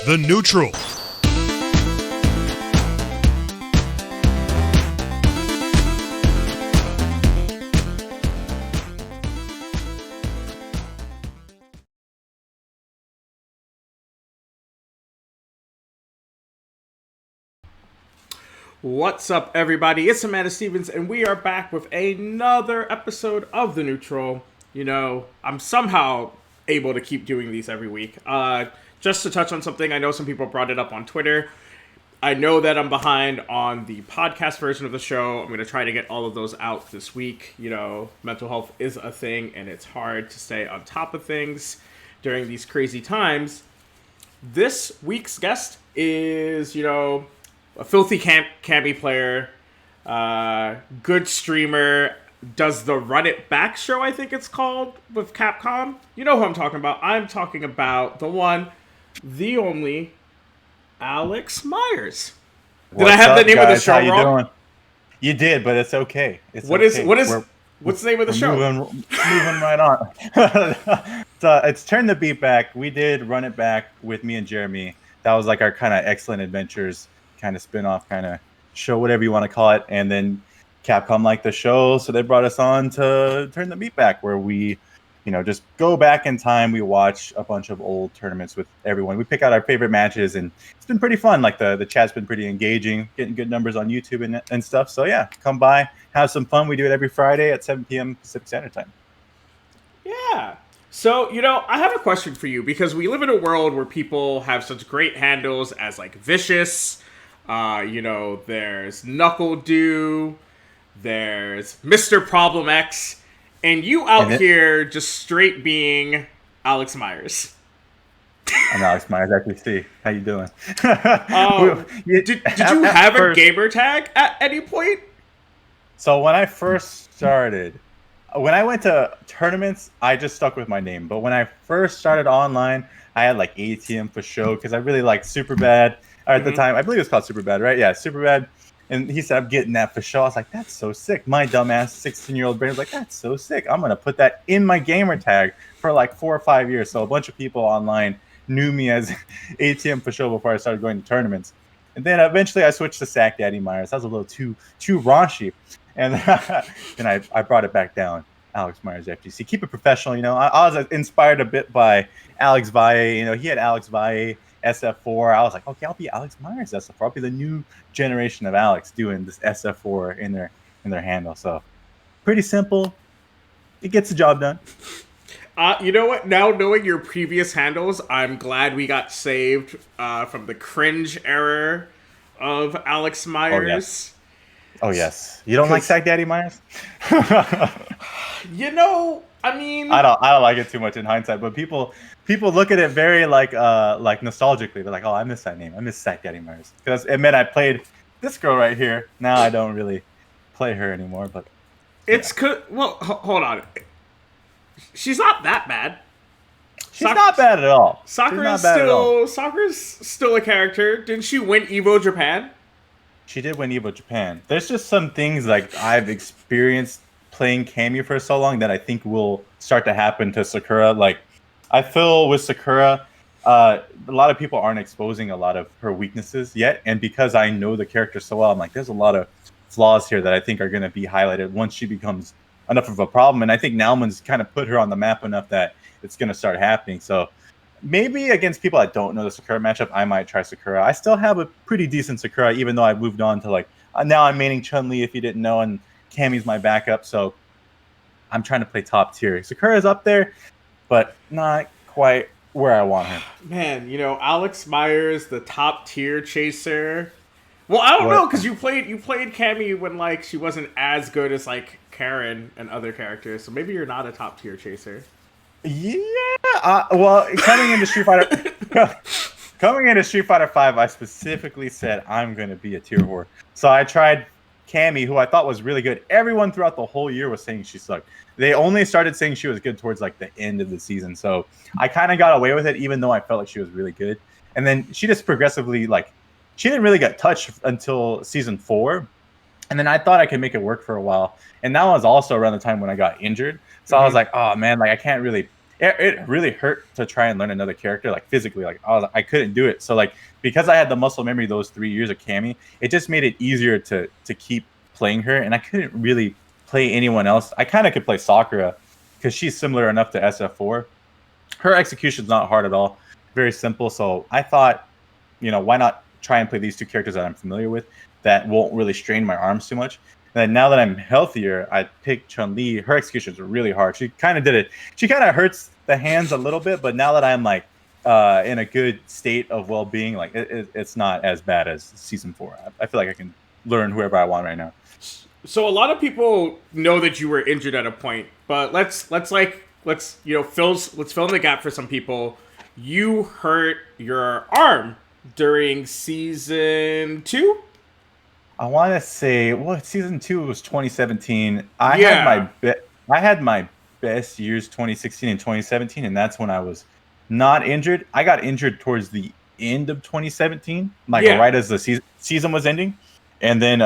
The Neutral. What's up, everybody? It's Amanda Stevens, and we are back with another episode of The Neutral. You know, I'm somehow able to keep doing these every week. Just to touch on something, I know some people brought it up on Twitter. I know that I'm behind on the podcast version of the show. I'm going to try to get all of those out this week. You know, mental health is a thing, and it's hard to stay on top of things during these crazy times. This week's guest is, a filthy campy player, good streamer, does the Run It Back show, I think it's called, with Capcom. You know who I'm talking about. I'm talking about the one, the only, Alex Myers. Did I have the name of the show wrong? Doing? You did, but it's okay. What's the name of the show? Moving right on. It's Turn the Beat Back. We did Run It Back with me and Jeremy. That was like our kind of Excellent Adventures kind of spin-off kind of show, whatever you want to call it. And then Capcom liked the show, so they brought us on to Turn the Beat Back, where we, just go back in time. We watch a bunch of old tournaments with everyone. We pick out our favorite matches, and it's been pretty fun. Like the chat's been pretty engaging, getting good numbers on YouTube and stuff. So yeah, come by, have some fun. We do it every Friday at 7 p.m. Pacific Standard Time. Yeah. So, I have a question for you, because we live in a world where people have such great handles as like Vicious. There's Knuckle Dew, there's Mr. Problem X, and you out here just straight being Alex Myers. I'm Alex Myers, XQC. How you doing? Did you have a gamer tag at any point? So when I first started, when I went to tournaments, I just stuck with my name. But when I first started online, I had like ATM for show, because I really liked Superbad. At the time, I believe it was called Superbad, right? Yeah, Superbad. And he said, I'm getting that for show. I was like, that's so sick. My dumbass 16-year-old brain was like, that's so sick. I'm going to put that in my gamer tag for like 4 or 5 years. So a bunch of people online knew me as ATM for show before I started going to tournaments. And then eventually I switched to Sack Daddy Myers. That was a little too raunchy. And then I brought it back down. Alex Myers FGC. Keep it professional, I was inspired a bit by Alex Valle. He had Alex Valle SF4. I was like, okay, I'll be Alex Myers SF4. I'll be the new generation of Alex doing this SF4 in their handle. So pretty simple. It gets the job done. You know what? Now knowing your previous handles, I'm glad we got saved from the cringe era of Alex Myers. Oh yes. You don't like Sack Daddy Myers? I mean, I don't like it too much in hindsight, but people look at it very like nostalgically. They're like, oh, I miss that name. I miss Sack Daddy Myers, because it meant I played this girl right here. Now I don't really play her anymore, but well, hold on. She's not that bad. She's not bad at all. Sakura's still a character. Didn't she win Evo Japan? She did win Evo Japan. There's just some things like I've experienced playing Cammy for so long that I think will start to happen to Sakura. Like, I feel with Sakura, a lot of people aren't exposing a lot of her weaknesses yet. And because I know the character so well, I'm like, there's a lot of flaws here that I think are going to be highlighted once she becomes enough of a problem. And I think Nauman's kind of put her on the map enough that it's going to start happening. So maybe against people that don't know the Sakura matchup, I might try Sakura. I still have a pretty decent Sakura, even though I've moved on to now I'm maining Chun-Li, if you didn't know, and Cammy's my backup. So I'm trying to play top tier. Sakura's up there, but not quite where I want her. Man, Alex Myers, the top tier chaser. Well, I don't know, because you played Cammy when she wasn't as good as Karen and other characters. So maybe you're not a top tier chaser. Yeah. Well, coming into Street Fighter 5, I specifically said I'm going to be a tier 4. So I tried Cammy, who I thought was really good. Everyone throughout the whole year was saying she sucked. They only started saying she was good towards the end of the season. So I kind of got away with it, even though I felt like she was really good. And then she just progressively she didn't really get touched until season 4. And then I thought I could make it work for a while. And that was also around the time when I got injured. So I was like, oh man, I can't really it really hurt to try and learn another character, like physically, like I couldn't do it. So like because I had the muscle memory those 3 years of Cammy, it just made it easier to keep playing her, and I couldn't really play anyone else. I kind of could play Sakura because she's similar enough to SF4. Her execution's not hard at all, very simple. So I thought, why not try and play these two characters that I'm familiar with that won't really strain my arms too much. And then now that I'm healthier, I picked Chun-Li. Her executions are really hard. She kind of did it. She kind of hurts the hands a little bit, but now that I'm like in a good state of well-being, like it's not as bad as season 4. I feel like I can learn whoever I want right now. So a lot of people know that you were injured at a point, but let's fill in the gap for some people. You hurt your arm during season 2. I want to say, well, season 2 was 2017. I had my best years 2016 and 2017, and that's when I was not injured. I got injured towards the end of 2017, like right as the season was ending, and then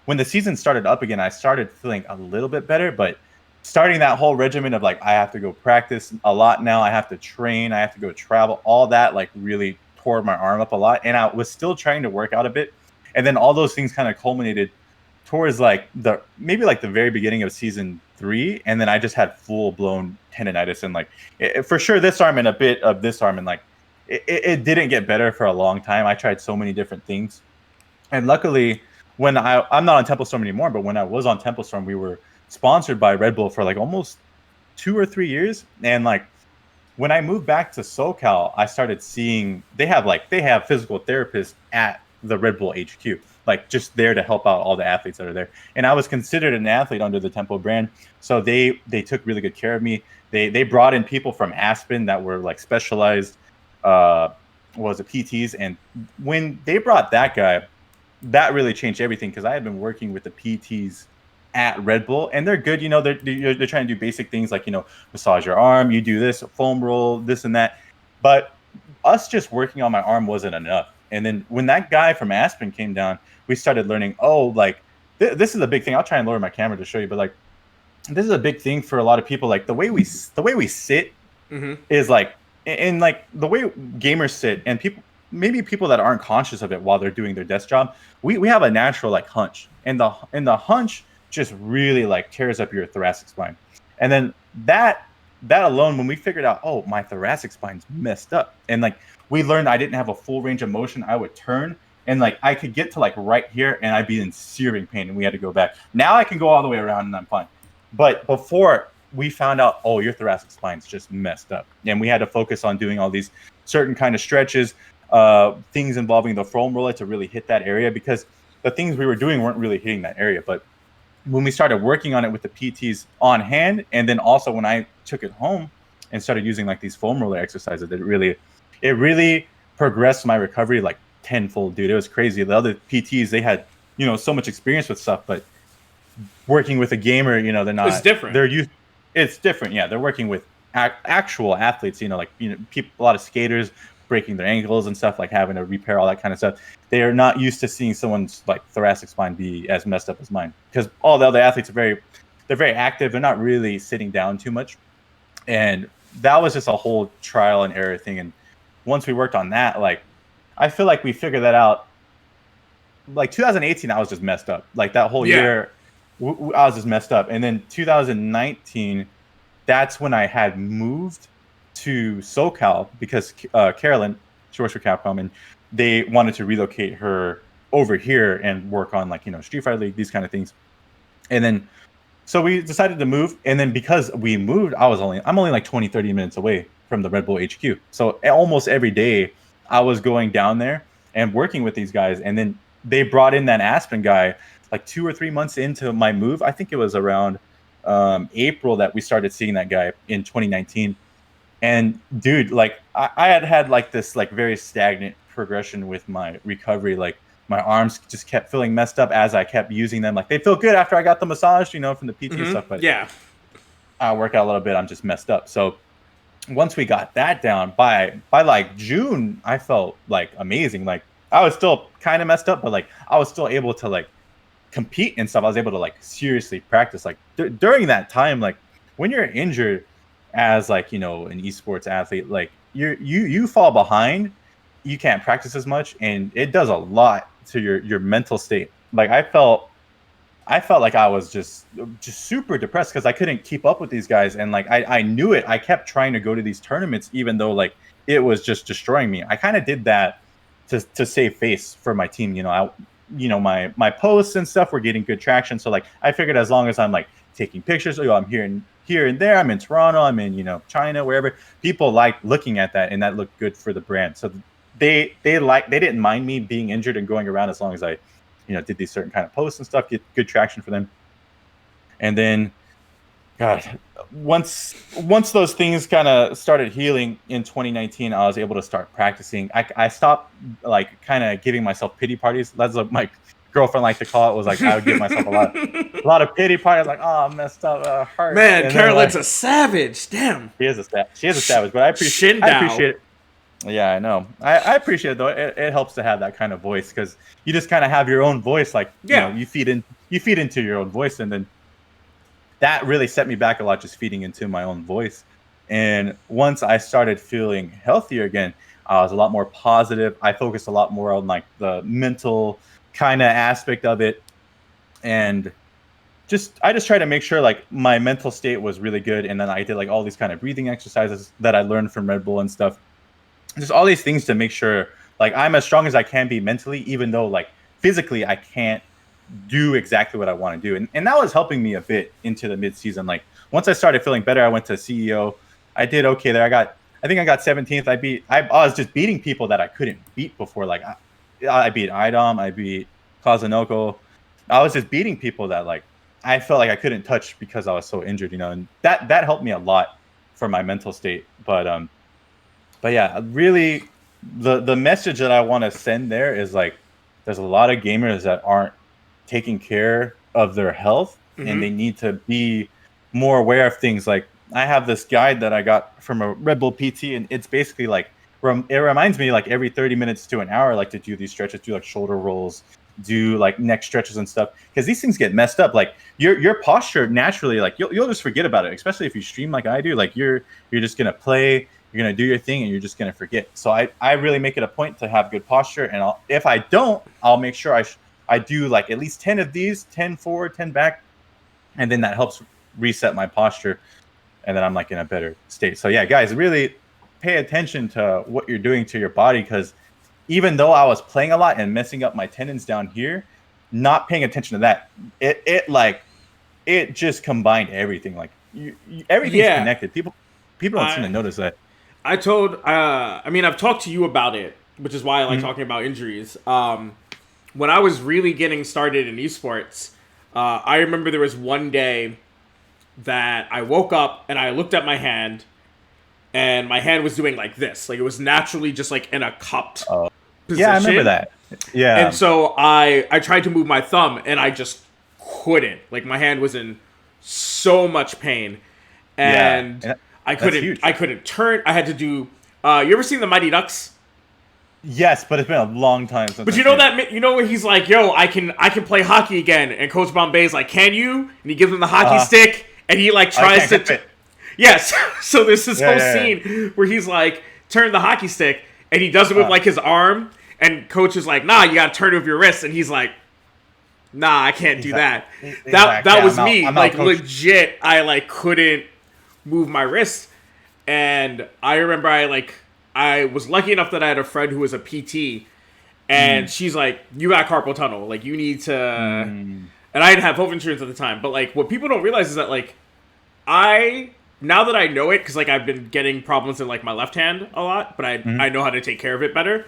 when the season started up again, I started feeling a little bit better. But starting that whole regimen of like I have to go practice a lot now, I have to train, I have to go travel, all that like really tore my arm up a lot, and I was still trying to work out a bit. And then all those things kind of culminated towards like the very beginning of season 3, and then I just had full blown tendonitis, and like for sure this arm and a bit of this arm, and like it didn't get better for a long time. I tried so many different things, and luckily when I'm not on Temple Storm anymore, but when I was on Temple Storm, we were sponsored by Red Bull for like almost 2 or 3 years, and like when I moved back to SoCal, I started seeing they have physical therapists at the Red Bull HQ, like just there to help out all the athletes that are there. And I was considered an athlete under the Tempo brand, so they took really good care of me. They brought in people from Aspen that were like specialized PTs, and when they brought that guy, that really changed everything because I had been working with the PTs at Red Bull, and they're good. They're trying to do basic things like massage your arm, you do this, foam roll, this and that. But us just working on my arm wasn't enough. And then when that guy from Aspen came down, we started learning. Oh, like this is a big thing. I'll try and lower my camera to show you, but like this is a big thing for a lot of people. Like the way we sit is like, and like the way gamers sit, and people that aren't conscious of it while they're doing their desk job, we have a natural like hunch, and the hunch just really like tears up your thoracic spine. And then that alone, when we figured out, oh, my thoracic spine's messed up, and like we learned I didn't have a full range of motion, I would turn and like I could get to like right here and I'd be in searing pain, and we had to go back. Now I can go all the way around and I'm fine. But before we found out, oh, your thoracic spine's just messed up, and we had to focus on doing all these certain kind of stretches, things involving the foam roller to really hit that area, because the things we were doing weren't really hitting that area. But when we started working on it with the PTs on hand, and then also when I took it home and started using like these foam roller exercises, it really progressed my recovery like tenfold, dude. It was crazy. The other PTs, they had so much experience with stuff, but working with a gamer, they're not. It's different. It's different. Yeah, they're working with actual athletes. People, a lot of skaters breaking their ankles and stuff, like having to repair all that kind of stuff. They are not used to seeing someone's like thoracic spine be as messed up as mine, because all the other athletes they're very active. They're not really sitting down too much, and that was just a whole trial and error thing. And once we worked on that, like I feel like we figured that out. Like 2018, I was just messed up. Like that whole year, I was just messed up. And then 2019, that's when I had moved to SoCal because Carolyn, she works for Capcom, and they wanted to relocate her over here and work on like Street Fighter League, these kind of things. And then so we decided to move, and then because we moved, I'm only like 20-30 minutes away from the Red Bull HQ. So almost every day I was going down there and working with these guys. And then they brought in that Aspen guy like 2 or 3 months into my move. I think it was around April that we started seeing that guy in 2019. And dude, like I had like this like very stagnant progression with my recovery. Like my arms just kept feeling messed up as I kept using them. Like they feel good after I got the massage, from the PT stuff. But I work out a little bit, I'm just messed up. So once we got that down, by like June, I felt like amazing. Like I was still kind of messed up, but like I was still able to like compete and stuff. I was able to like seriously practice. Like during that time, like when you're injured, as like, you know, an esports athlete, like you fall behind, you can't practice as much, and it does a lot to your mental state. Like I felt like I was just super depressed because I couldn't keep up with these guys, and like I knew it. I kept trying to go to these tournaments even though like it was just destroying me. I kind of did that to save face for my team. My posts and stuff were getting good traction, so like I figured as long as I'm like taking pictures, I'm here and there, I'm in Toronto, I'm in China, wherever, people like looking at that, and that looked good for the brand. So they didn't mind me being injured and going around as long as I did these certain kind of posts and stuff, get good traction for them. And then, God, once those things kind of started healing in 2019, I was able to start practicing. I stopped like kind of giving myself pity parties. That's what my girlfriend liked to call it. Was like I would give myself a lot of pity parties. Like, oh, I messed up, hurt. Man, Carolyn's a savage. Damn. She is a savage, but I appreciate it. Yeah, I know. I appreciate it though. It helps to have that kind of voice because you just kind of have your own voice. Like, you feed into your own voice, and then that really set me back a lot, just feeding into my own voice. And once I started feeling healthier again, I was a lot more positive. I focused a lot more on like the mental kind of aspect of it, and I just tried to make sure like my mental state was really good. And then I did like all these kind of breathing exercises that I learned from Red Bull and stuff. Just all these things to make sure like I'm as strong as I can be mentally, even though like physically I can't do exactly what I want to do. And that was helping me a bit into the mid-season. Like once I started feeling better, I went to CEO. I did okay there. I think I got 17th. I was just beating people that I couldn't beat before. Like I beat Idom, I beat Kazunoko. I was just beating people that like I felt like I couldn't touch because I was so injured, and that helped me a lot for my mental state. But yeah, really, the message that I want to send there is like, there's a lot of gamers that aren't taking care of their health, and they need to be more aware of things. Like I have this guide that I got from a Red Bull PT, and it's basically like it reminds me like every 30 minutes to an hour, like to do these stretches, do like shoulder rolls, do like neck stretches and stuff, because these things get messed up. Like your posture naturally, like you'll just forget about it, especially if you stream like I do. Like you're just gonna play. You're going to do your thing and you're just going to forget. So I really make it a point to have good posture. And if I don't, I'll make sure I do like at least 10 of these, 10 forward, 10 back. And then that helps reset my posture. And then I'm like in a better state. So yeah, guys, really pay attention to what you're doing to your body. Because even though I was playing a lot and messing up my tendons down here, not paying attention to that, it just combined everything. Like everything's connected. People don't seem to notice that. I've talked to you about it, which is why I like talking about injuries. When I was really getting started in esports, I remember there was one day that I woke up and I looked at my hand, and my hand was doing like this. Like it was naturally just like in a cupped position. Yeah, I remember that. Yeah. And so I tried to move my thumb, and I just couldn't. Like my hand was in so much pain. And I couldn't turn. I had to do. You ever seen the Mighty Ducks? Yes, but it's been a long time since. But where he's like, "Yo, I can play hockey again," and Coach Bombay's like, "Can you?" And he gives him the hockey stick, and he like tries to. Yes. So there's this whole scene where he's like, "Turn the hockey stick," and he does it with like his arm, and Coach is like, "Nah, you gotta turn it with your wrist," and he's like, "Nah, I can't do that." That was me. Like legit, I like couldn't move my wrist. And I remember I was lucky enough that I had a friend who was a PT, and she's like, "You got carpal tunnel, like you need to," and I didn't have health insurance at the time, but like what people don't realize is that like now that I know it, because like I've been getting problems in like my left hand a lot, but I know how to take care of it better.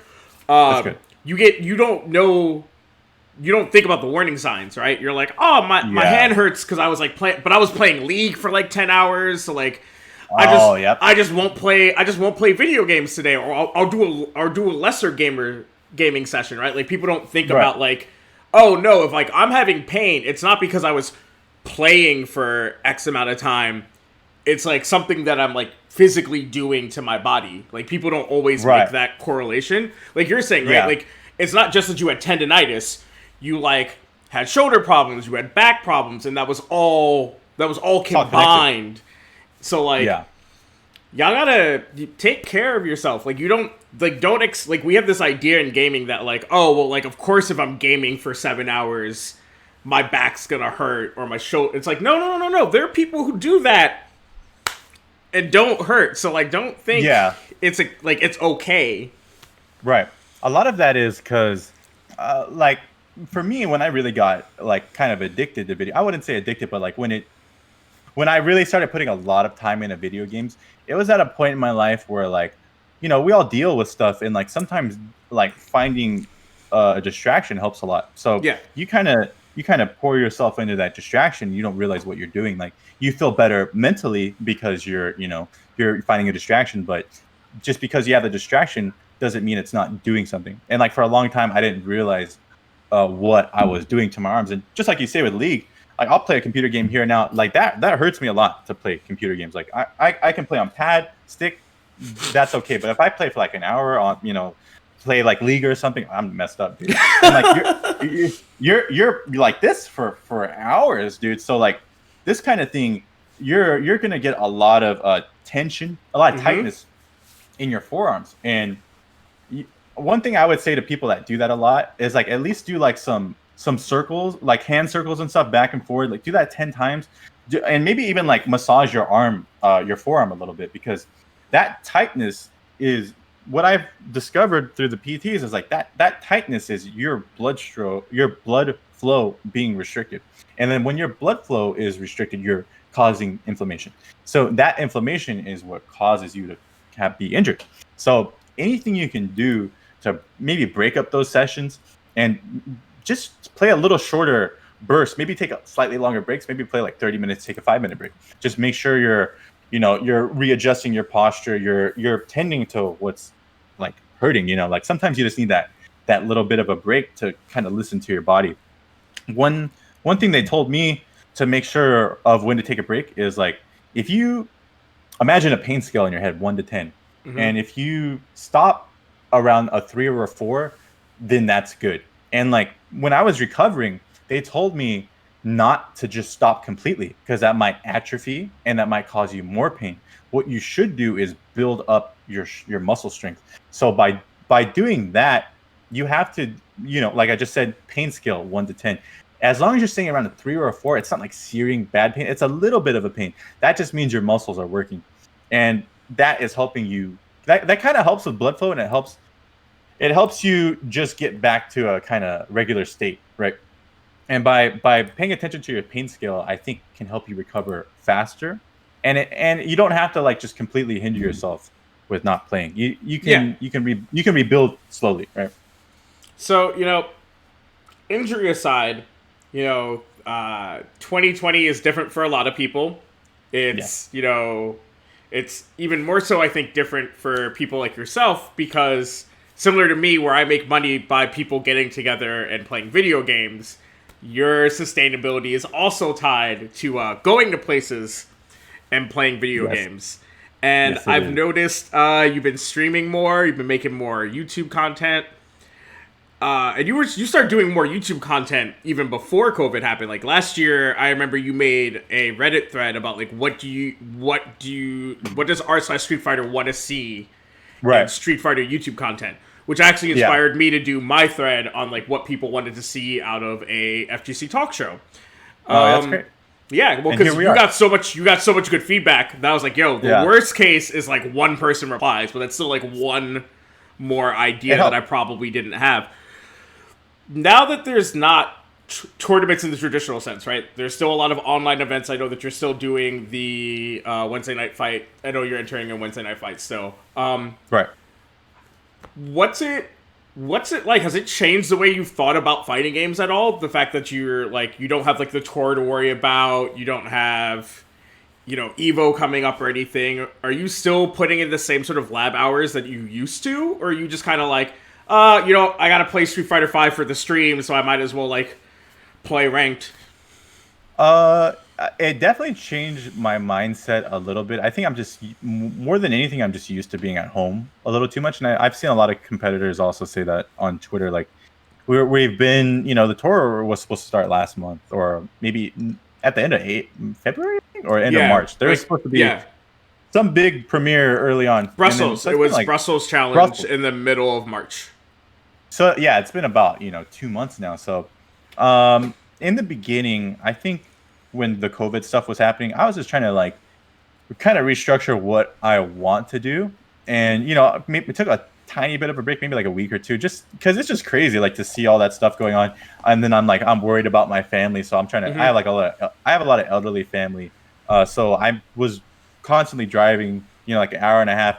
That's good. You don't think about the warning signs, right? You're like, oh, my hand hurts because I was like playing, but I was playing League for like 10 hours, so like I just won't play video games today, or I'll do a lesser gaming session, right? Like people don't think about like, oh no, if like I'm having pain, it's not because I was playing for X amount of time. It's like something that I'm like physically doing to my body. Like people don't always make that correlation. Like you're saying, right? Like it's not just that you had tendonitis. You like had shoulder problems, you had back problems, and that was all combined. So like y'all gotta take care of yourself. Like you don't like we have this idea in gaming that like, oh well, like of course if I'm gaming for 7 hours, my back's gonna hurt or my shoulder. It's like no. There are people who do that and don't hurt. So like, don't think it's okay. Right. A lot of that is because, like, for me, when I really got like kind of addicted to video, I wouldn't say addicted, but like when I really started putting a lot of time into video games, it was at a point in my life where like, we all deal with stuff, and like sometimes like finding a distraction helps a lot. So Yeah. you kind of pour yourself into that distraction. You don't realize what you're doing. Like you feel better mentally because you're finding a distraction, but just because you have the distraction doesn't mean it's not doing something. And like for a long time, I didn't realize what I was doing to my arms. And just like you say with League, like I'll play a computer game here and now. Like that hurts me a lot to play computer games. Like I can play on pad, stick, that's okay. But if I play for like an hour on, play like League or something, I'm messed up, dude. And like you're like this for hours, dude. So like this kind of thing, you're gonna get a lot of tension, a lot of tightness in your forearms. And one thing I would say to people that do that a lot is like at least do like some circles, like hand circles and stuff back and forward. Like do that 10 times, and maybe even like massage your arm, your forearm a little bit, because that tightness is what I've discovered through the PTs is like that tightness is your blood flow being restricted. And then when your blood flow is restricted, you're causing inflammation. So that inflammation is what causes you to be injured. So anything you can do to maybe break up those sessions and just play a little shorter burst, maybe take a slightly longer breaks, maybe play like 30 minutes, take a 5-minute break. Just make sure you're readjusting your posture, you're tending to what's like hurting, like sometimes you just need that little bit of a break to kind of listen to your body. One thing they told me to make sure of when to take a break is like, if you imagine a pain scale in your head, 1 to 10, and if you stop around a 3 or a 4, then that's good. And like when I was recovering, they told me not to just stop completely, because that might atrophy and that might cause you more pain. What you should do is build up your muscle strength. So by doing that, you have to, like I just said, pain scale 1 to 10. As long as you're staying around a 3 or a 4, it's not like searing bad pain. It's a little bit of a pain. That just means your muscles are working, and that is helping you. That kind of helps with blood flow, and it helps you just get back to a kind of regular state, right? And by paying attention to your pain scale, I think can help you recover faster, and you don't have to like just completely hinder yourself with not playing. You can rebuild slowly, right? So injury aside, 2020 is different for a lot of people. It's it's even more so, I think, different for people like yourself, because similar to me, where I make money by people getting together and playing video games, your sustainability is also tied to going to places and playing video games. And I've noticed you've been streaming more, you've been making more YouTube content. And you started doing more YouTube content even before COVID happened. Like last year, I remember you made a Reddit thread about like what does r/Street Fighter want to see in Street Fighter YouTube content, which actually inspired me to do my thread on like what people wanted to see out of a FGC talk show. That's great. Yeah, well, because you got so much good feedback that I was like, yo, the worst case is like one person replies, but that's still like one more idea that I probably didn't have. Now that there's not tournaments in the traditional sense, right? There's still a lot of online events. I know that you're still doing the Wednesday night fight. I know you're entering a Wednesday night fight still. Right. What's it like? Has it changed the way you've thought about fighting games at all? The fact that you're like, you don't have like the tour to worry about, you don't have, Evo coming up or anything. Are you still putting in the same sort of lab hours that you used to? Or are you just kind of like, I gotta play Street Fighter V for the stream, so I might as well like play ranked? It definitely changed my mindset a little bit. I think I'm just, more than anything, I'm just used to being at home a little too much. And I've seen a lot of competitors also say that on Twitter. Like, we've been, the tour was supposed to start last month, or maybe at the end of February or end of March. There's supposed to be. Yeah. some big premiere early on. Brussels. So it was like Brussels Challenge Brussels. in the middle of March. So yeah, it's been about 2 months now. So in the beginning, I think when the COVID stuff was happening, I was just trying to like kind of restructure what I want to do, and we took a tiny bit of a break, maybe like a week or two, just because it's just crazy, like to see all that stuff going on, and then I'm worried about my family, so I'm trying to. Mm-hmm. I have a lot of elderly family, so I was constantly driving, like an hour and a half,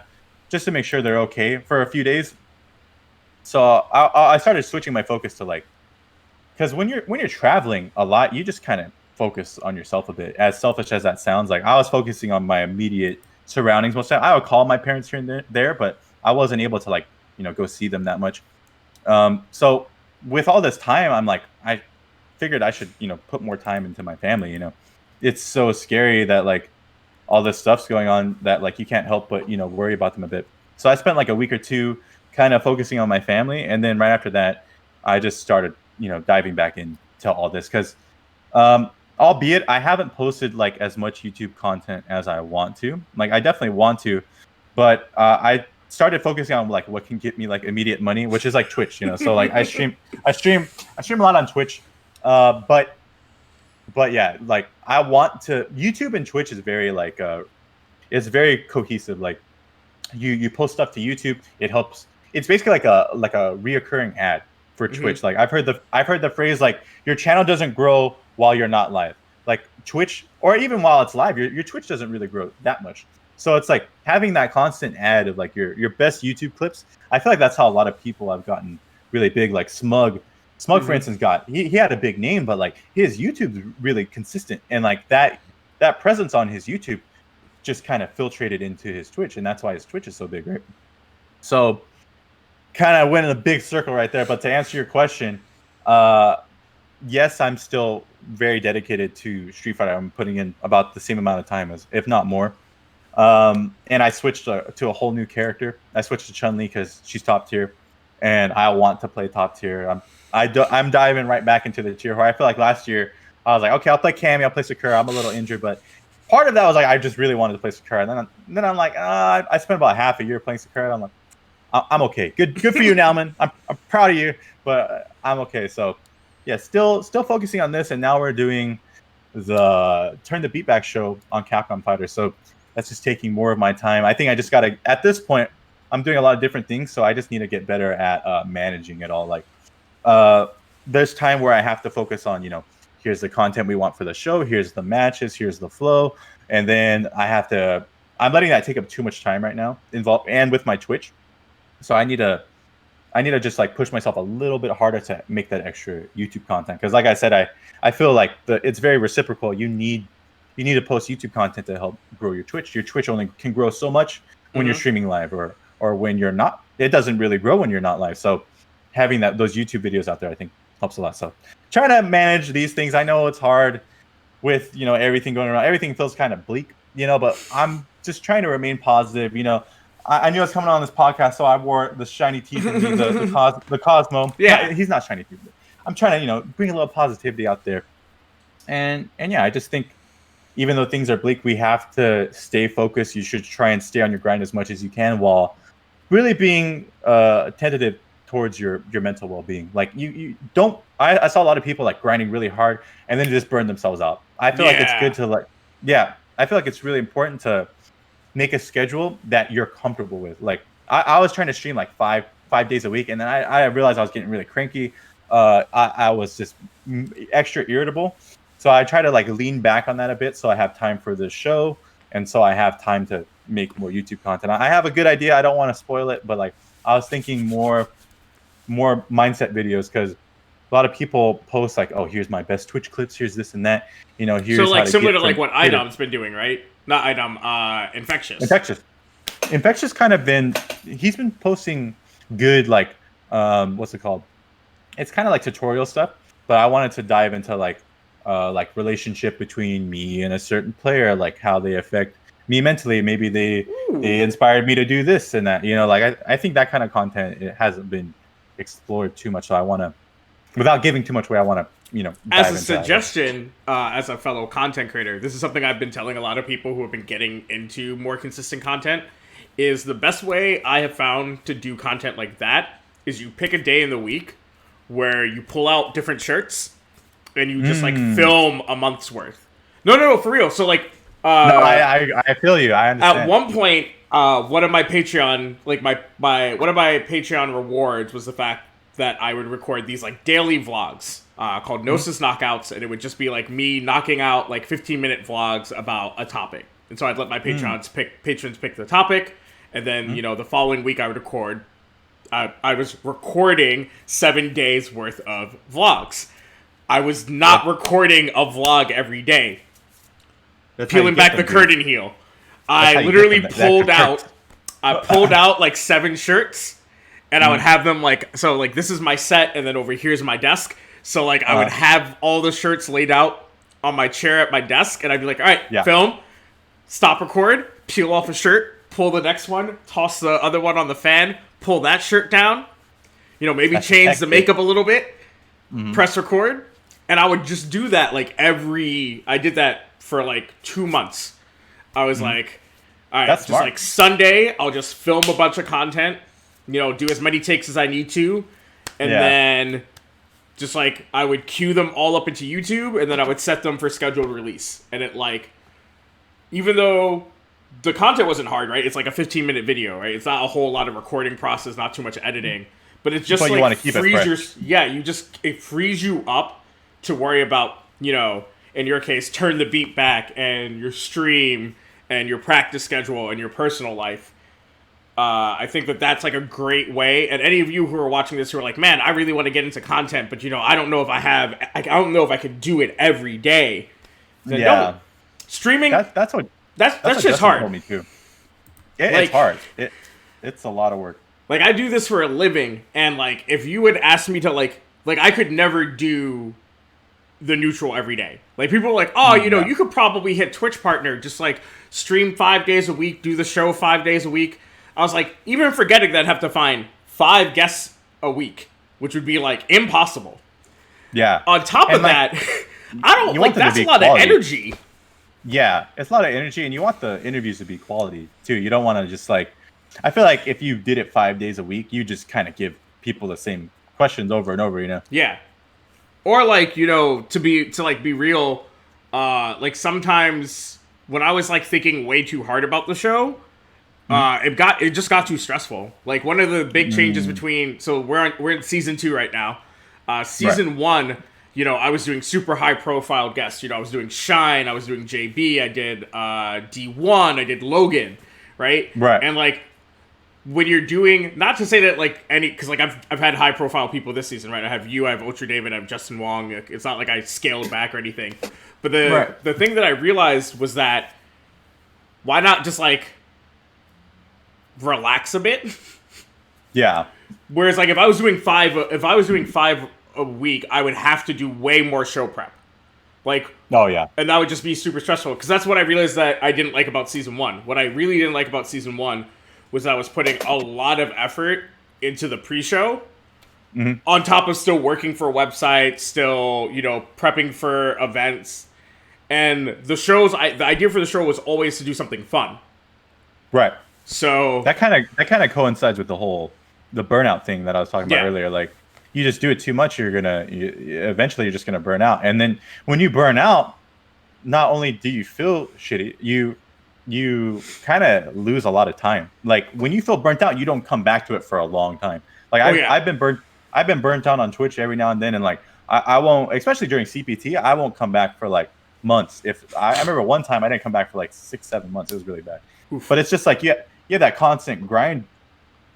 just to make sure they're okay for a few days. So I started switching my focus to like, because when you're traveling a lot, you just kind of focus on yourself a bit. As selfish as that sounds, like I was focusing on my immediate surroundings most of the time. I would call my parents here and there, but I wasn't able to like go see them that much. So with all this time, I figured I should put more time into my family. It's so scary that like all this stuff's going on that like you can't help but worry about them a bit. So I spent like a week or two kind of focusing on my family, and then right after that, I just started diving back into all this because, albeit I haven't posted like as much YouTube content as I want to. Like I definitely want to, but I started focusing on like what can get me like immediate money, which is like Twitch. So like I stream a lot on Twitch, but yeah, like I want to. YouTube and Twitch is very like it's very cohesive. Like you post stuff to YouTube, it helps. It's basically like a reoccurring ad for Twitch. Like I've heard the phrase like your channel doesn't grow while you're not live. Like Twitch, or even while it's live, your Twitch doesn't really grow that much. So it's like having that constant ad of like your best YouTube clips. I feel like that's how a lot of people have gotten really big. Like Smug, for instance, he had a big name, but like his YouTube's really consistent, and like that presence on his YouTube just kind of filtrated into his Twitch, and that's why his Twitch is so big, right? So kind of went in a big circle right there. But to answer your question, yes, I'm still very dedicated to Street Fighter. I'm putting in about the same amount of time as, if not more. And I switched to a whole new character. I switched to Chun-Li because she's top tier, and I want to play top tier. I'm diving right back into the tier where I feel like last year I was like, okay, I'll play Cammy, I'll play Sakura. I'm a little injured, but part of that was like I just really wanted to play Sakura. And then I'm like, I spent about half a year playing Sakura. I'm like, I'm okay. Good for you, Nauman. I'm proud of you, but I'm okay. So yeah, still focusing on this, and now we're doing the Turn the Beat Back show on Capcom Fighter. So that's just taking more of my time. I think I just gotta, at this point, I'm doing a lot of different things, so I just need to get better at managing it all. Like there's time where I have to focus on, here's the content we want for the show, here's the matches, here's the flow, and then I'm letting that take up too much time right now, involved and with my Twitch. So I need to just like push myself a little bit harder to make that extra YouTube content, because like I said, I feel like it's very reciprocal. You need to post YouTube content to help grow your Twitch. Your Twitch only can grow so much when you're streaming live, or when you're not. It doesn't really grow when you're not live. So having those YouTube videos out there, I think helps a lot. So trying to manage these things. I know it's hard with everything going around. Everything feels kind of bleak, but I'm just trying to remain positive. I knew I was coming on this podcast, so I wore the shiny teeth in me, the Cosmo. Yeah, he's not shiny teeth. I'm trying to bring a little positivity out there, and yeah, I just think even though things are bleak, we have to stay focused. You should try and stay on your grind as much as you can, while really being attentive towards your mental well-being. Like you don't. I saw a lot of people like grinding really hard and then just burn themselves out. I feel like it's good to I feel like it's really important to make a schedule that you're comfortable with. Like I was trying to stream like five days a week, and then I realized I was getting really cranky. I was just extra irritable, so I try to like lean back on that a bit, so I have time for the show, and so I have time to make more YouTube content. I have a good idea. I don't want to spoil it, but like I was thinking more mindset videos, because a lot of people post like, oh, here's my best Twitch clips, here's this and that. Here's so like how to similar get to like what Idom's been doing, right? Not Idom, Infectious kind of he's been posting good like what's it called? It's kind of like tutorial stuff, but I wanted to dive into like relationship between me and a certain player, like how they affect me mentally. Maybe they inspired me to do this and that. Like I think that kind of content, it hasn't been explored too much. So I want to, without giving too much away, I want to As dive a into that. suggestion, as a fellow content creator, this is something I've been telling a lot of people who have been getting into more consistent content, is the best way I have found to do content like that is you pick a day in the week where you pull out different shirts and you just like film a month's worth. No, for real. So like, No, I feel you. I understand. at one point, one of my Patreon, like my one of my Patreon rewards was the fact that I would record these like daily vlogs called Gnosis Knockouts, and it would just be like me knocking out like 15-minute vlogs about a topic. And so I'd let my patrons pick the topic, and then the following week I would record. I was recording 7 days worth of vlogs. I was not recording a vlog every day. Peeling back the curtain heel. I literally pulled out. I pulled out like 7 shirts, and I would have them like so. Like this is my set, and then over here's my desk. So like I would have all the shirts laid out on my chair at my desk, and I'd be like, all right, film, stop, record, peel off a shirt, pull the next one, toss the other one on the fan, pull that shirt down. Maybe change the makeup a little bit, press record, and I would just do that like I did that for like 2 months. I was like, all right, That's just smart. like Sunday, I'll just film a bunch of content, do as many takes as I need to, and then just like I would queue them all up into YouTube, and then I would set them for scheduled release. And it like, even though the content wasn't hard, right? It's like a 15-minute video, right? It's not a whole lot of recording process, not too much editing, but it's just But you like wanna keep it fresh. it frees you up to worry about, in your case, turn the beat back and your stream and your practice schedule and your personal life. I think that's like a great way. And any of you who are watching this who are like, man, I really want to get into content, but I don't know if I don't know if I could do it every day. Then don't. Streaming. That's what just Justin hard. told me too. It's hard. It's a lot of work. Like I do this for a living, and like if you would ask me to like I could never do the neutral every day. Like people are like, oh, you could probably hit Twitch partner, just like stream 5 days a week, do the show 5 days a week. I was like, even forgetting that, I'd have to find 5 guests a week, which would be like impossible. Yeah. On top of that, I don't like that's a lot of energy. Yeah, it's a lot of energy, and you want the interviews to be quality too. You don't want to just like. I feel like if you did it 5 days a week, you just kind of give people the same questions over and over. Yeah. Or like to be real, like sometimes when I was like thinking way too hard about the show, it just got too stressful. Like one of the big changes between we're in season 2 right now. Season 1, I was doing super high profile guests. I was doing Shine, I was doing JB, I did D1, I did Logan, right? Right. And like when you're doing, not to say that like because like I've had high profile people this season, right? I have you, I have Ultra David, I have Justin Wong. It's not like I scaled back or anything. But the thing that I realized was that why not just like relax a bit? Yeah. Whereas like if I was doing five a week, I would have to do way more show prep. Like, oh yeah, and that would just be super stressful because that's what I realized that I didn't like about season 1. What I really didn't like about season 1 was I was putting a lot of effort into the pre-show, on top of still working for a website, still prepping for events, and the idea for the show was always to do something fun. Right. So that kind of coincides with the burnout thing that I was talking about earlier. Like you just do it too much, eventually you're just gonna burn out, and then when you burn out, not only do you feel shitty, you kind of lose a lot of time. Like when you feel burnt out, you don't come back to it for a long time. Like I've been burnt out on Twitch every now and then, and like I won't, especially during CPT, I won't come back for like months. If I remember one time I didn't come back for like 6-7 months. It was really bad. Oof. But it's just like you have that constant grind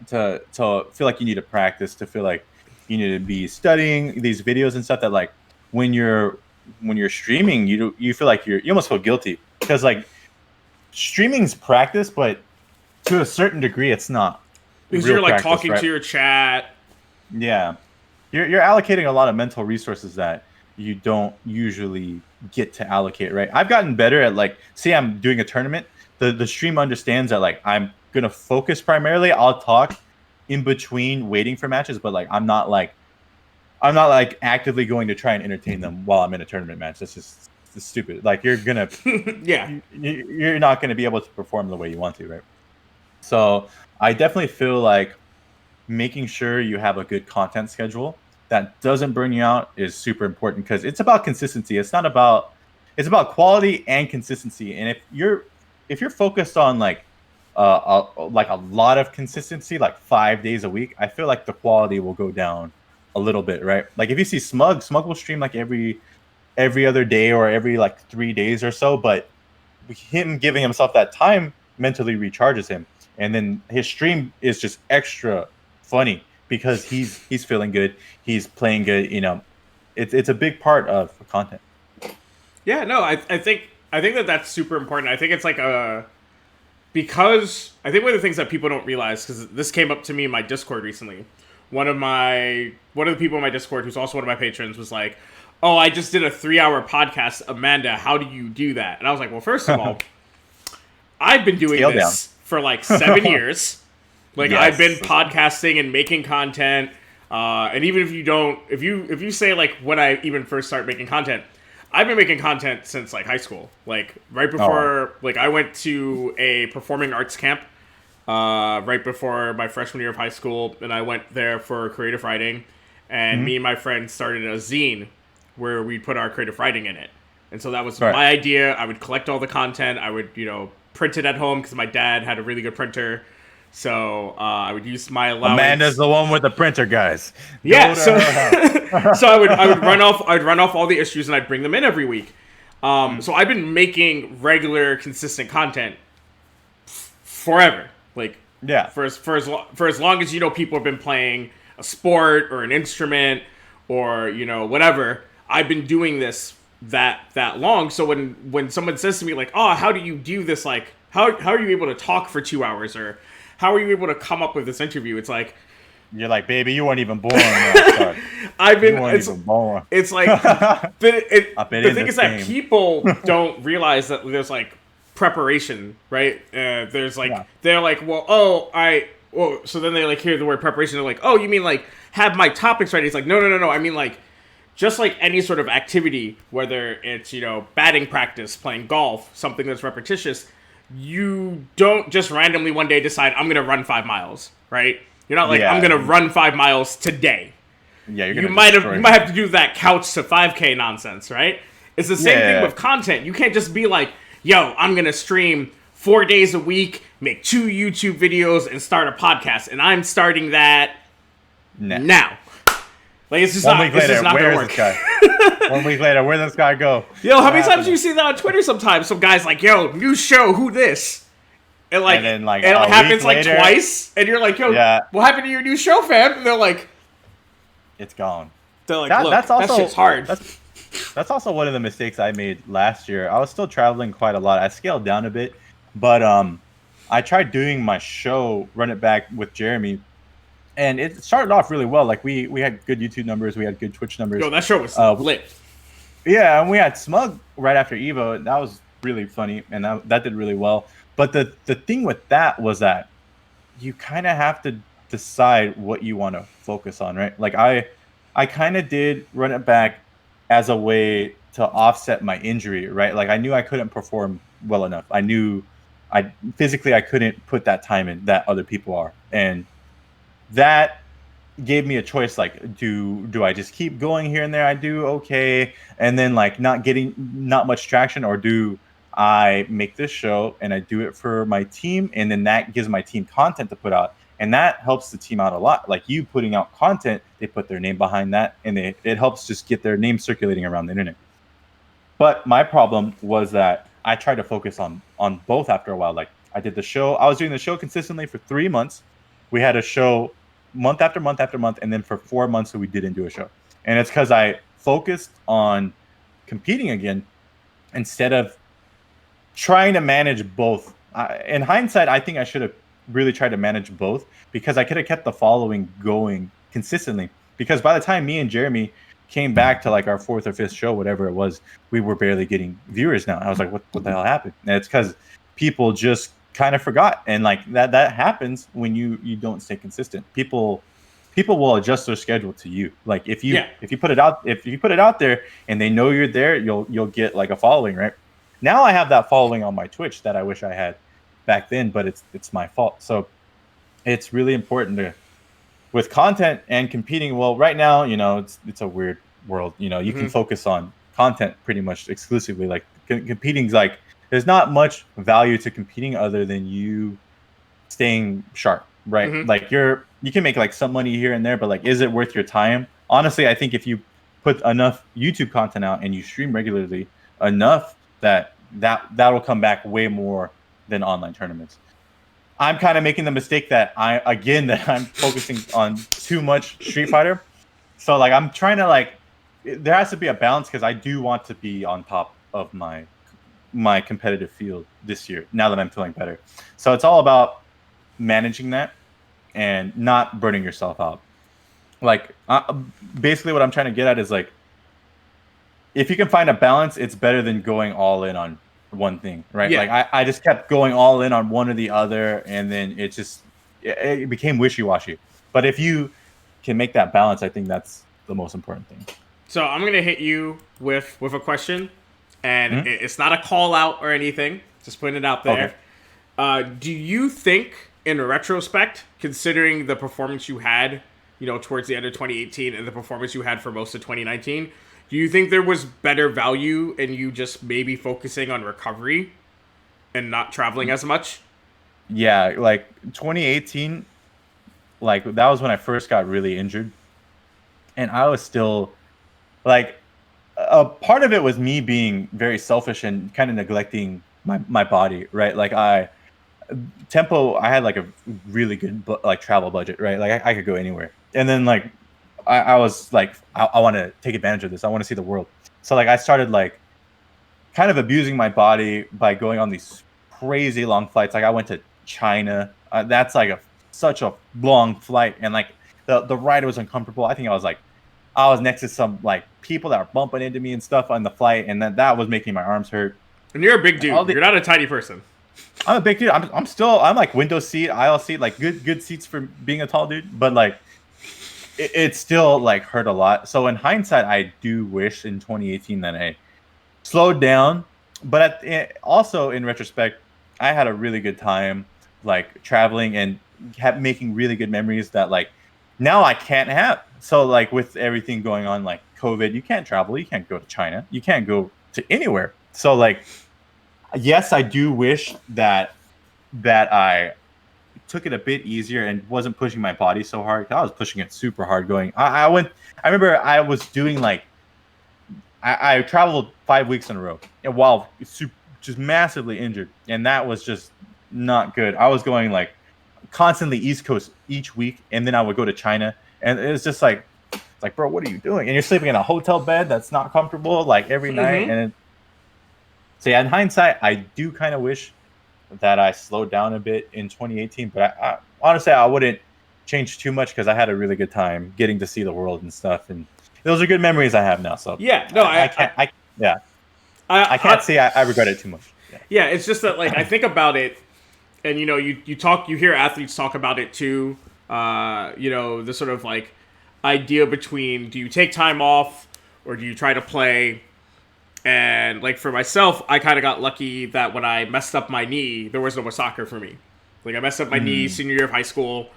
to feel like you need to practice, to feel like you need to be studying these videos and stuff, that like when you're streaming, you feel like you almost feel guilty because like streaming's practice, but to a certain degree it's not. Because you're like talking to your chat. Yeah. You're allocating a lot of mental resources that you don't usually get to allocate, right? I've gotten better at like, say I'm doing a tournament, the stream understands that like I'm gonna focus primarily. I'll talk in between waiting for matches, but like I'm not like I'm not like actively going to try and entertain them while I'm in a tournament match. That's just stupid. Like you're gonna, Yeah. you're not gonna be able to perform the way you want to, right? So I definitely feel like making sure you have a good content schedule that doesn't burn you out is super important because it's about consistency. It's about quality and consistency. And if you're focused on like a lot of consistency, like 5 days a week, I feel like the quality will go down a little bit, right? Like if you see Smug will stream like every other day or every like 3 days or so, but him giving himself that time mentally recharges him, and then his stream is just extra funny because he's feeling good, he's playing good. It's a big part of content. Yeah, no, I think that that's super important. I think it's like because I think one of the things that people don't realize, because this came up to me in my Discord recently, one of the people in my Discord who's also one of my patrons was like, "Oh, I just did a 3-hour podcast, Amanda. How do you do that?" And I was like, "Well, first of all, I've been doing Scale this for like 7 years. Like Yes. I've been podcasting and making content. And even if you don't, if you say like when I even first start making content, I've been making content since like high school. Like right before, like I went to a performing arts camp right before my freshman year of high school, and I went there for creative writing. And me and my friends started a zine where we put our creative writing in it. And so that was Right. my idea. I would collect all the content. I would, print it at home because my dad had a really good printer. So I would use my allowance. Amanda's the one with the printer, guys. Yeah, Go to so her house. so I would run off all the issues and I'd bring them in every week. So I've been making regular, consistent content forever. Like Yeah. for as long as people have been playing a sport or an instrument or whatever. I've been doing this that long. So when someone says to me like, "Oh, how do you do this? Like, how are you able to talk for 2 hours or how are you able to come up with this interview?" It's like, You're like, baby, you weren't even born when I started. I've been. You weren't even born. It's like the thing is that game. people don't realize that there's like preparation, right? There's like they're like, so then they like hear the word preparation. They're like, "Oh, you mean like have my topics ready?" It's like, no. I mean like just like any sort of activity, whether it's batting practice, playing golf, something that's repetitious. You don't just randomly one day decide I'm gonna run 5 miles, right? You're not like I'm gonna run 5 miles today. Yeah, You might have to do that couch to 5K nonsense, right? It's the same thing with content. You can't just be like, "Yo, I'm gonna stream 4 days a week, make 2 YouTube videos, and start a podcast." And I'm starting that now. Like it's just not gonna work. This guy? 1 week later, where does this guy go? Yo, how many times do you see that on Twitter? Sometimes some guys like, "Yo, new show, who this?" And like, And then, it a happens week like later- twice, and you're like, "Yo, what happened to your new show, fam?" And they're like, It's gone. "Look, That's that also shit's hard." That's also one of the mistakes I made last year. I was still traveling quite a lot. I scaled down a bit, but I tried doing my show, Run It Back with Jeremy, and it started off really well. Like we had good YouTube numbers, we had good Twitch numbers. Yo, that show was lit. Yeah, and we had Smug right after Evo, and that was really funny, and that did really well. But the thing with that was that you kind of have to decide what you want to focus on, right? Like I kind of did Run It Back as a way to offset my injury, right? Like I knew I couldn't perform well enough. I knew I couldn't put that time in that other people are, and that gave me a choice. Like, do I just keep going here and there? I do okay, and then like not much traction, or do I make this show and I do it for my team, and then that gives my team content to put out, and that helps the team out a lot. Like you putting out content, they put their name behind that, and it helps just get their name circulating around the internet. But my problem was that I tried to focus on both after a while. Like I did the show, I was doing the show consistently for 3 months. We had a show month after month after month, and then for 4 months we didn't do a show. And it's because I focused on competing again instead of trying to manage both. In hindsight, I think I should have really tried to manage both, because I could have kept the following going consistently. Because by the time me and Jeremy came back to like our 4th or 5th show, whatever it was, we were barely getting viewers now. I was like, what the hell happened? And it's because people just kind of forgot. And like that happens when you don't stay consistent. People people will adjust their schedule to you. Like if you Yeah. put it out there and they know you're there, you'll get like a following, right? Now I have that following on my Twitch that I wish I had back then, but it's my fault. So it's really important to with content and competing. Well, right now, it's a weird world. You can focus on content pretty much exclusively. Like competing's like there's not much value to competing other than you staying sharp, right? Like you can make like some money here and there, but like, is it worth your time? Honestly, I think if you put enough YouTube content out and you stream regularly enough, that'll come back way more than online tournaments. I'm kind of making the mistake that I'm focusing on too much Street Fighter. So like I'm trying to like there has to be a balance because I do want to be on top of my competitive field this year now that I'm feeling better. So it's all about managing that and not burning yourself out. Like basically what I'm trying to get at is like if you can find a balance, it's better than going all in on one thing, right? Yeah. Like I just kept going all in on one or the other, and then it became wishy-washy. But if you can make that balance, I think that's the most important thing. So I'm gonna hit you with a question, and it's not a call out or anything. Just putting it out there. Okay. Do you think, in retrospect, considering the performance you had, towards the end of 2018 and the performance you had for most of 2019, do you think there was better value in you just maybe focusing on recovery and not traveling as much? Yeah, like 2018, like that was when I first got really injured. And I was still like a part of it was me being very selfish and kind of neglecting my body, right? Like I had like a really good like travel budget, right? Like I could go anywhere. And then like I was like, I want to take advantage of this. I want to see the world. So like I started like kind of abusing my body by going on these crazy long flights. Like I went to China. That's like such a long flight, and like the ride was uncomfortable. I think I was next to some like people that were bumping into me and stuff on the flight, and that was making my arms hurt. And you're a big dude. You're not a tiny person. I'm a big dude. I'm like window seat, aisle seat, like good seats for being a tall dude. But like it still like hurt a lot. So in hindsight, I do wish in 2018 that I slowed down. But also in retrospect, I had a really good time like traveling and making really good memories that like now I can't have. So like with everything going on, like COVID, you can't travel, you can't go to China, you can't go to anywhere. So like, yes, I do wish that I took it a bit easier and wasn't pushing my body so hard. I was pushing it super hard going. I remember I was doing like, I traveled 5 weeks in a row and while just massively injured. And that was just not good. I was going like constantly East Coast each week. And then I would go to China and it was just like, bro, what are you doing? And you're sleeping in a hotel bed that's not comfortable like every night. And so yeah, in hindsight, I do kind of wish that I slowed down a bit in 2018, but I honestly, I wouldn't change too much because I had a really good time getting to see the world and stuff, and those are good memories I have now. So yeah, no, I can't say I regret it too much. Yeah, it's just that like I think about it, and you hear athletes talk about it too. The sort of like idea between do you take time off or do you try to play? And like for myself, I kind of got lucky that when I messed up my knee, there was no more soccer for me. Like I messed up my knee senior year of high school.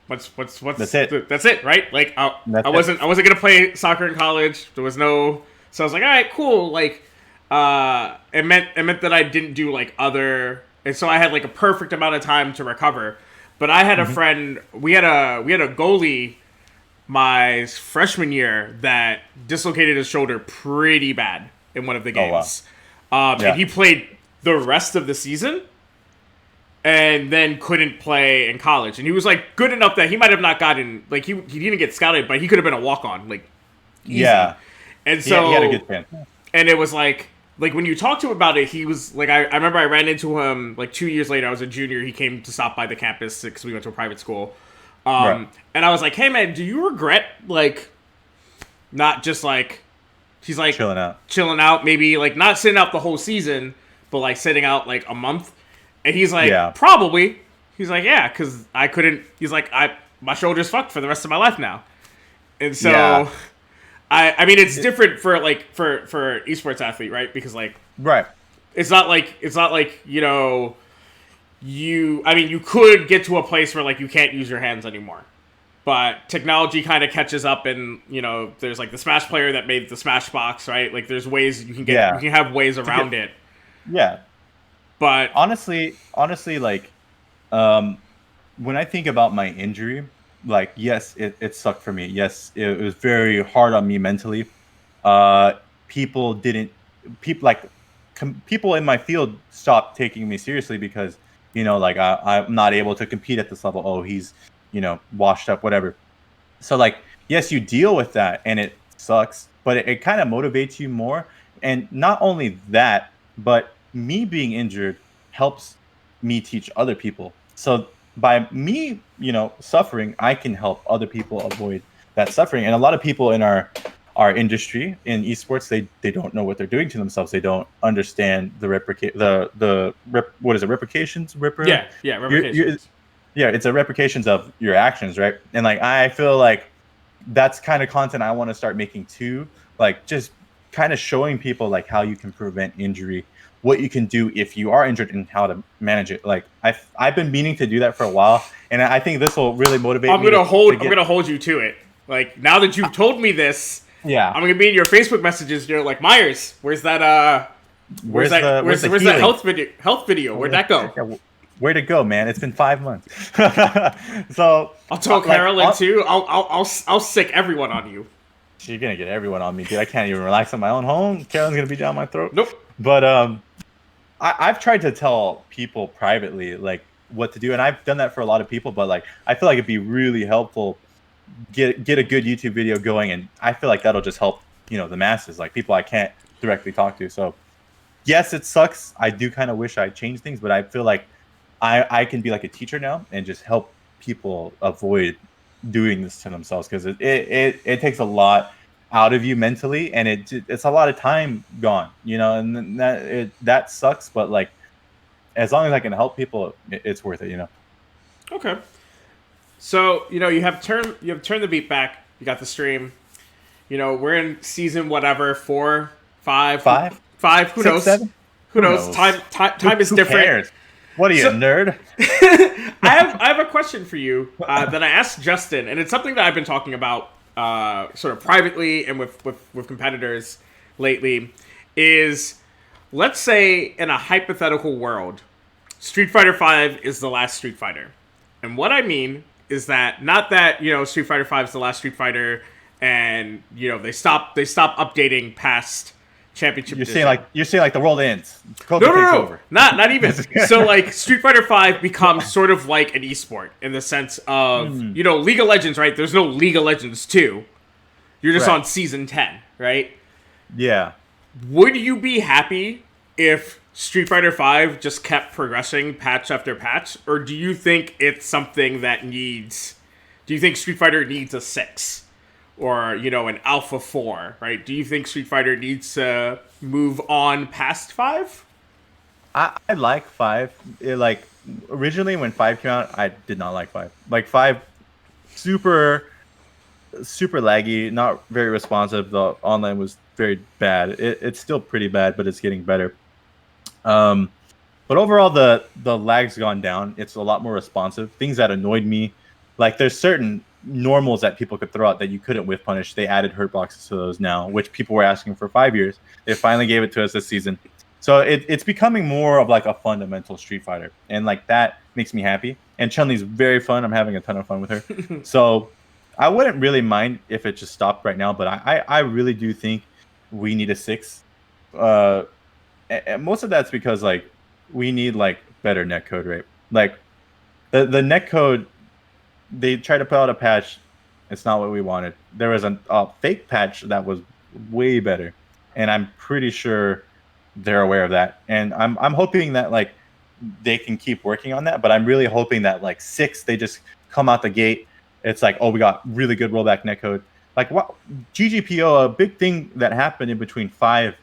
What's that's it? That's it, right? Like I wasn't gonna play soccer in college. There was no, so I was like, all right, cool. Like it meant that I didn't do like other, and so I had like a perfect amount of time to recover. But I had a friend. We had a goalie my freshman year that dislocated his shoulder pretty bad in one of the games. Oh, wow. And he played the rest of the season and then couldn't play in college. And he was like good enough that he might have not gotten, like he didn't get scouted, but he could have been a walk-on, like easy. Yeah. And so he had a good chance. And it was like when you talk to him about it, he was like, I remember I ran into him like 2 years later. I was a junior. He came to stop by the campus because we went to a private school. Right. And I was like, hey man, do you regret like not just like, he's like chilling out, maybe like not sitting out the whole season, but like sitting out like a month. And he's like, probably. He's like, yeah, because I couldn't. He's like, my shoulder's fucked for the rest of my life now. And so, Yeah. I mean, it's different for esports athlete, right? Because like, Right. it's not like you know, you could get to a place where like you can't use your hands anymore, but technology kind of catches up, and you know, there's like the Smash player that made the Smash box, right? Like, there's ways you Yeah. can have ways around it, Yeah. but Honestly, like, um, when I think about my injury, like, yes, it sucked for me. Yes, it was very hard on me mentally. Uh, people didn't, people like, people in my field stopped taking me seriously because, like I'm not able to compete at this level. Oh, he's, washed up, whatever. So like, yes, you deal with that and it sucks, but it kind of motivates you more. And not only that, but me being injured helps me teach other people. So by me, suffering, I can help other people avoid that suffering. And a lot of people in our industry in esports, they don't know what they're doing to themselves. They don't understand what is it, replications, yeah, replications. yeah, it's a replications of your actions, right? And like, I feel like that's kind of content I want to start making too, like just kind of showing people like how you can prevent injury, what you can do if you are injured, and how to manage it. Like, I've been meaning to do that for a while, and I think this will really motivate I'm me gonna hold. get, I'm gonna hold you to it. Like, now that you've told me this, yeah, I'm gonna be in your Facebook messages. You're like, Myers, where's that? Where's that health video? Where'd that go? Yeah, where'd it go, man? It's been 5 months. So I'll tell Carolyn too. I'll sick everyone on you. She's gonna get everyone on me, dude. I can't even relax on my own home. Carolyn's gonna be down my throat. Nope. But I've tried to tell people privately like what to do, and I've done that for a lot of people. But like, I feel like it'd be really helpful get a good YouTube video going, and I feel like that'll just help the masses, like people I can't directly talk to. So yes, it sucks. I do kind of wish I changed things, but I feel like I can be like a teacher now and just help people avoid doing this to themselves, because it takes a lot out of you mentally, and it's a lot of time gone, and that sucks. But like, as long as I can help people, it's worth it. Okay. So you have turned the beat back. You got the stream. We're in season whatever, 4, 5, 5. Who 6, knows? 7? Who knows? Time is Who different. Cares? What are you, nerd? I have a question for you that I asked Justin, and it's something that I've been talking about sort of privately and with competitors lately. Is, let's say in a hypothetical world, Street Fighter V is the last Street Fighter, and what I mean is that not that Street Fighter V is the last Street Fighter, and they stop updating past championship. You're saying like the world ends. No, over. Not even. So like, Street Fighter V becomes sort of like an esport in the sense of League of Legends, right? There's no League of Legends 2. You're just on season 10, right? Yeah. Would you be happy if Street Fighter V just kept progressing patch after patch, or do you think it's something that needs? Do you think Street Fighter needs a 6? Or, an Alpha 4, right? Do you think Street Fighter needs to move on past 5? I like 5. Like, originally when 5 came out, I did not like 5. Like, 5, super laggy, not very responsive. The online was very bad. It's still pretty bad, but it's getting better. But overall, the lag's gone down. It's a lot more responsive. Things that annoyed me, like, there's certain normals that people could throw out that you couldn't whiff punish. They added hurt boxes to those now, which people were asking for 5 years. They finally gave it to us this season. So it's becoming more of like a fundamental Street Fighter, and like, that makes me happy. And Chun-Li's very fun. I'm having a ton of fun with her. So I wouldn't really mind if it just stopped right now, but I really do think we need a 6. And most of that's because like, we need like better netcode, right? Like, the netcode, they tried to put out a patch. It's not what we wanted. There was a fake patch that was way better, and I'm pretty sure they're aware of that. And I'm hoping that like, they can keep working on that. But I'm really hoping that like 6, they just come out the gate. It's like, oh, we got really good rollback netcode. Like, what GGPO, a big thing that happened in between 5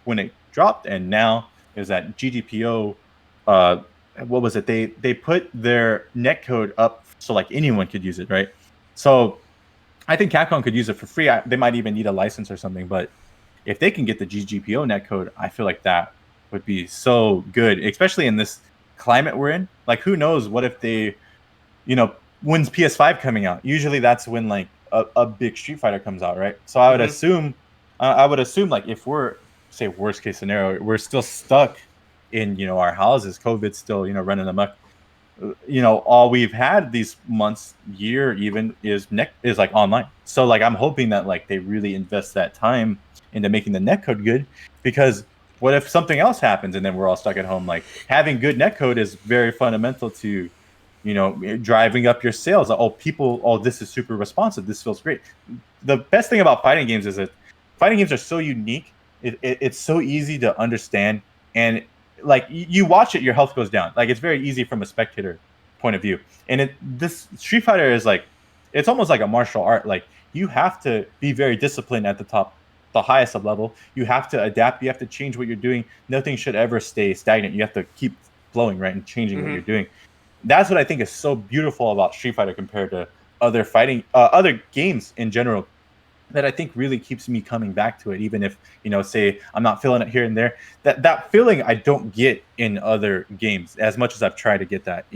when it dropped and now is that GGPO, what was it? They put their netcode up so like anyone could use it, right? So I think Capcom could use it for free. They might even need a license or something, but if they can get the GGPO netcode, I feel like that would be so good, especially in this climate we're in. Like, who knows? What if they, when's PS5 coming out? Usually that's when like a big Street Fighter comes out, right? So I would assume like if we're, say, worst case scenario, we're still stuck in our houses, COVID's still running amok. All we've had these months, year even, is like online. So like I'm hoping that like they really invest that time into making the netcode good, because what if something else happens and then we're all stuck at home? Like, having good netcode is very fundamental to driving up your sales. This is super responsive, this feels great. The best thing about fighting games is that fighting games are so unique. It's so easy to understand, and like you watch it, your health goes down. Like, it's very easy from a spectator point of view. And this Street Fighter is like, it's almost like a martial art. Like, you have to be very disciplined at the highest of level. You have to adapt. You have to change what you're doing. Nothing should ever stay stagnant. You have to keep flowing, right, and changing what you're doing. That's what I think is so beautiful about Street Fighter compared to other games in general, that I think really keeps me coming back to it, even if say I'm not feeling it here and there. That feeling I don't get in other games as much as I've tried to get that.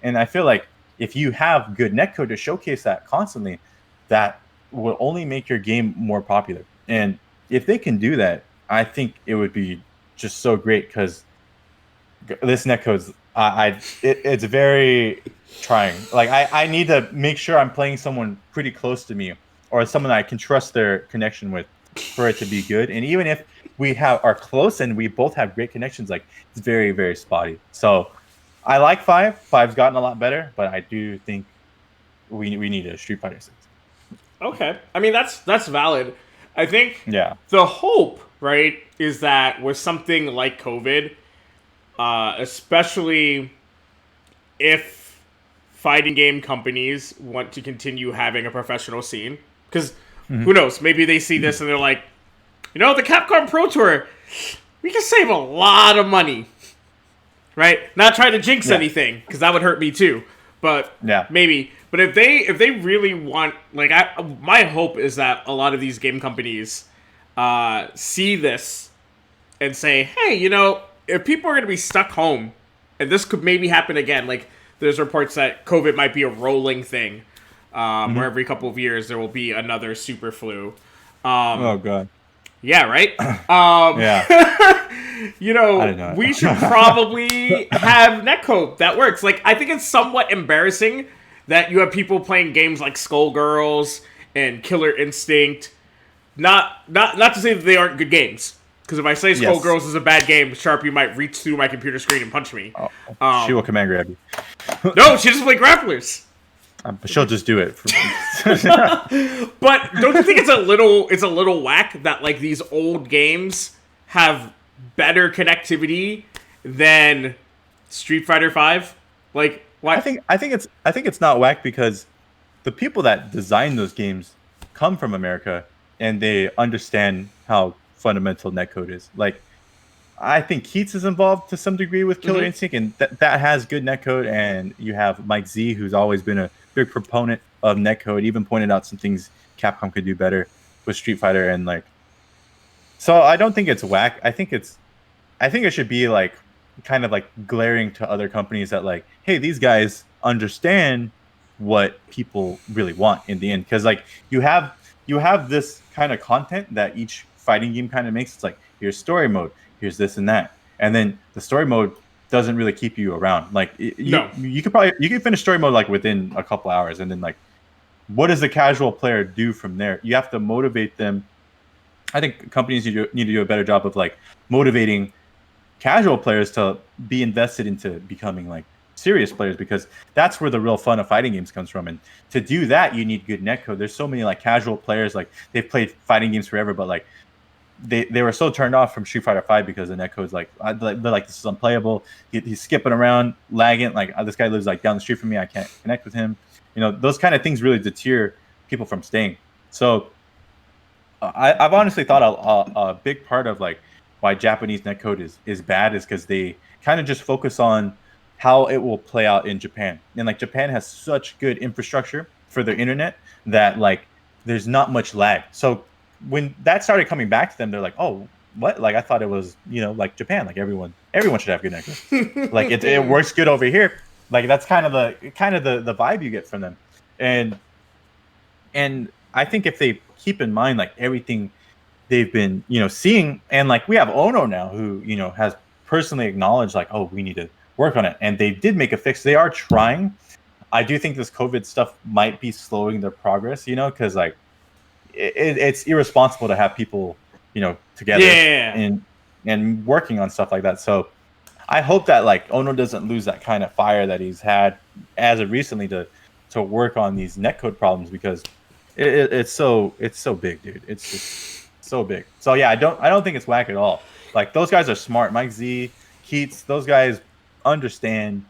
And I feel like if you have good netcode to showcase that constantly, that will only make your game more popular. And if they can do that, I think it would be just so great, because this netcode's it's very trying. Like, I need to make sure I'm playing someone pretty close to me, or someone I can trust their connection with, for it to be good. And even if we are close and we both have great connections, like, it's very, very spotty. So I like 5. 5's gotten a lot better, but I do think we need a Street Fighter 6. Okay. I mean, that's valid. I think Yeah. the hope, right, is that with something like COVID, especially if fighting game companies want to continue having a professional scene, because who knows, maybe they see this and they're like, the Capcom Pro Tour, we can save a lot of money, right? Not trying to jinx anything, because that would hurt me too, but maybe. But if they really want, like, my hope is that a lot of these game companies see this and say, hey, if people are going to be stuck home, and this could maybe happen again, like, there's reports that COVID might be a rolling thing, where every couple of years there will be another super flu. Oh, God. Yeah, right? We should probably have netcode that works. Like, I think it's somewhat embarrassing that you have people playing games like Skullgirls and Killer Instinct. Not to say that they aren't good games. Because if I say Skullgirls is a bad game, Sharpie might reach through my computer screen and punch me. She will command grab you. No, she doesn't play grapplers. But she'll just do it. But don't you think it's a little whack that, like, these old games have better connectivity than Street Fighter V? Like, why? I think it's not whack, because the people that design those games come from America, and they understand how fundamental netcode is. Like, I think Keats is involved to some degree with Killer Instinct, and that has good netcode. And you have Mike Z, who's always been a big proponent of netcode, even pointed out some things Capcom could do better with Street Fighter. And like, so I don't think it's whack. I think it should be like kind of like glaring to other companies that, like, hey, these guys understand what people really want in the end. Because like you have this kind of content that each fighting game kind of makes. It's like, here's story mode, here's this and that, and then the story mode doesn't really keep you around. Like, you can finish story mode like within a couple hours, and then like, what does the casual player do from there? You have to motivate them. I think companies need to do a better job of like motivating casual players to be invested into becoming like serious players, because that's where the real fun of fighting games comes from. And to do that, you need good netcode. There's so many like casual players, like they've played fighting games forever, but like they were so turned off from Street Fighter V because the netcode's like, they're like, this is unplayable. He's skipping around, lagging. Like, this guy lives like down the street from me. I can't connect with him. Those kind of things really deter people from staying. So I've honestly thought a big part of like why Japanese netcode is bad is because they kind of just focus on how it will play out in Japan. And like Japan has such good infrastructure for their internet that like there's not much lag. So when that started coming back to them, they're like, oh, what? Like I thought it was, like Japan, like everyone should have good network. Like it works good over here. Like that's kind of the vibe you get from them. And I think if they keep in mind like everything they've been, seeing, and like we have Ono now who, has personally acknowledged like, oh, we need to work on it. And they did make a fix. They are trying. I do think this COVID stuff might be slowing their progress, because like it's irresponsible to have people, together and working on stuff like that. So I hope that like Ono doesn't lose that kind of fire that he's had as of recently to work on these netcode problems, because it's so big, dude. It's just so big. So yeah, I don't think it's whack at all. Like those guys are smart. Mike Z, Keats, those guys understand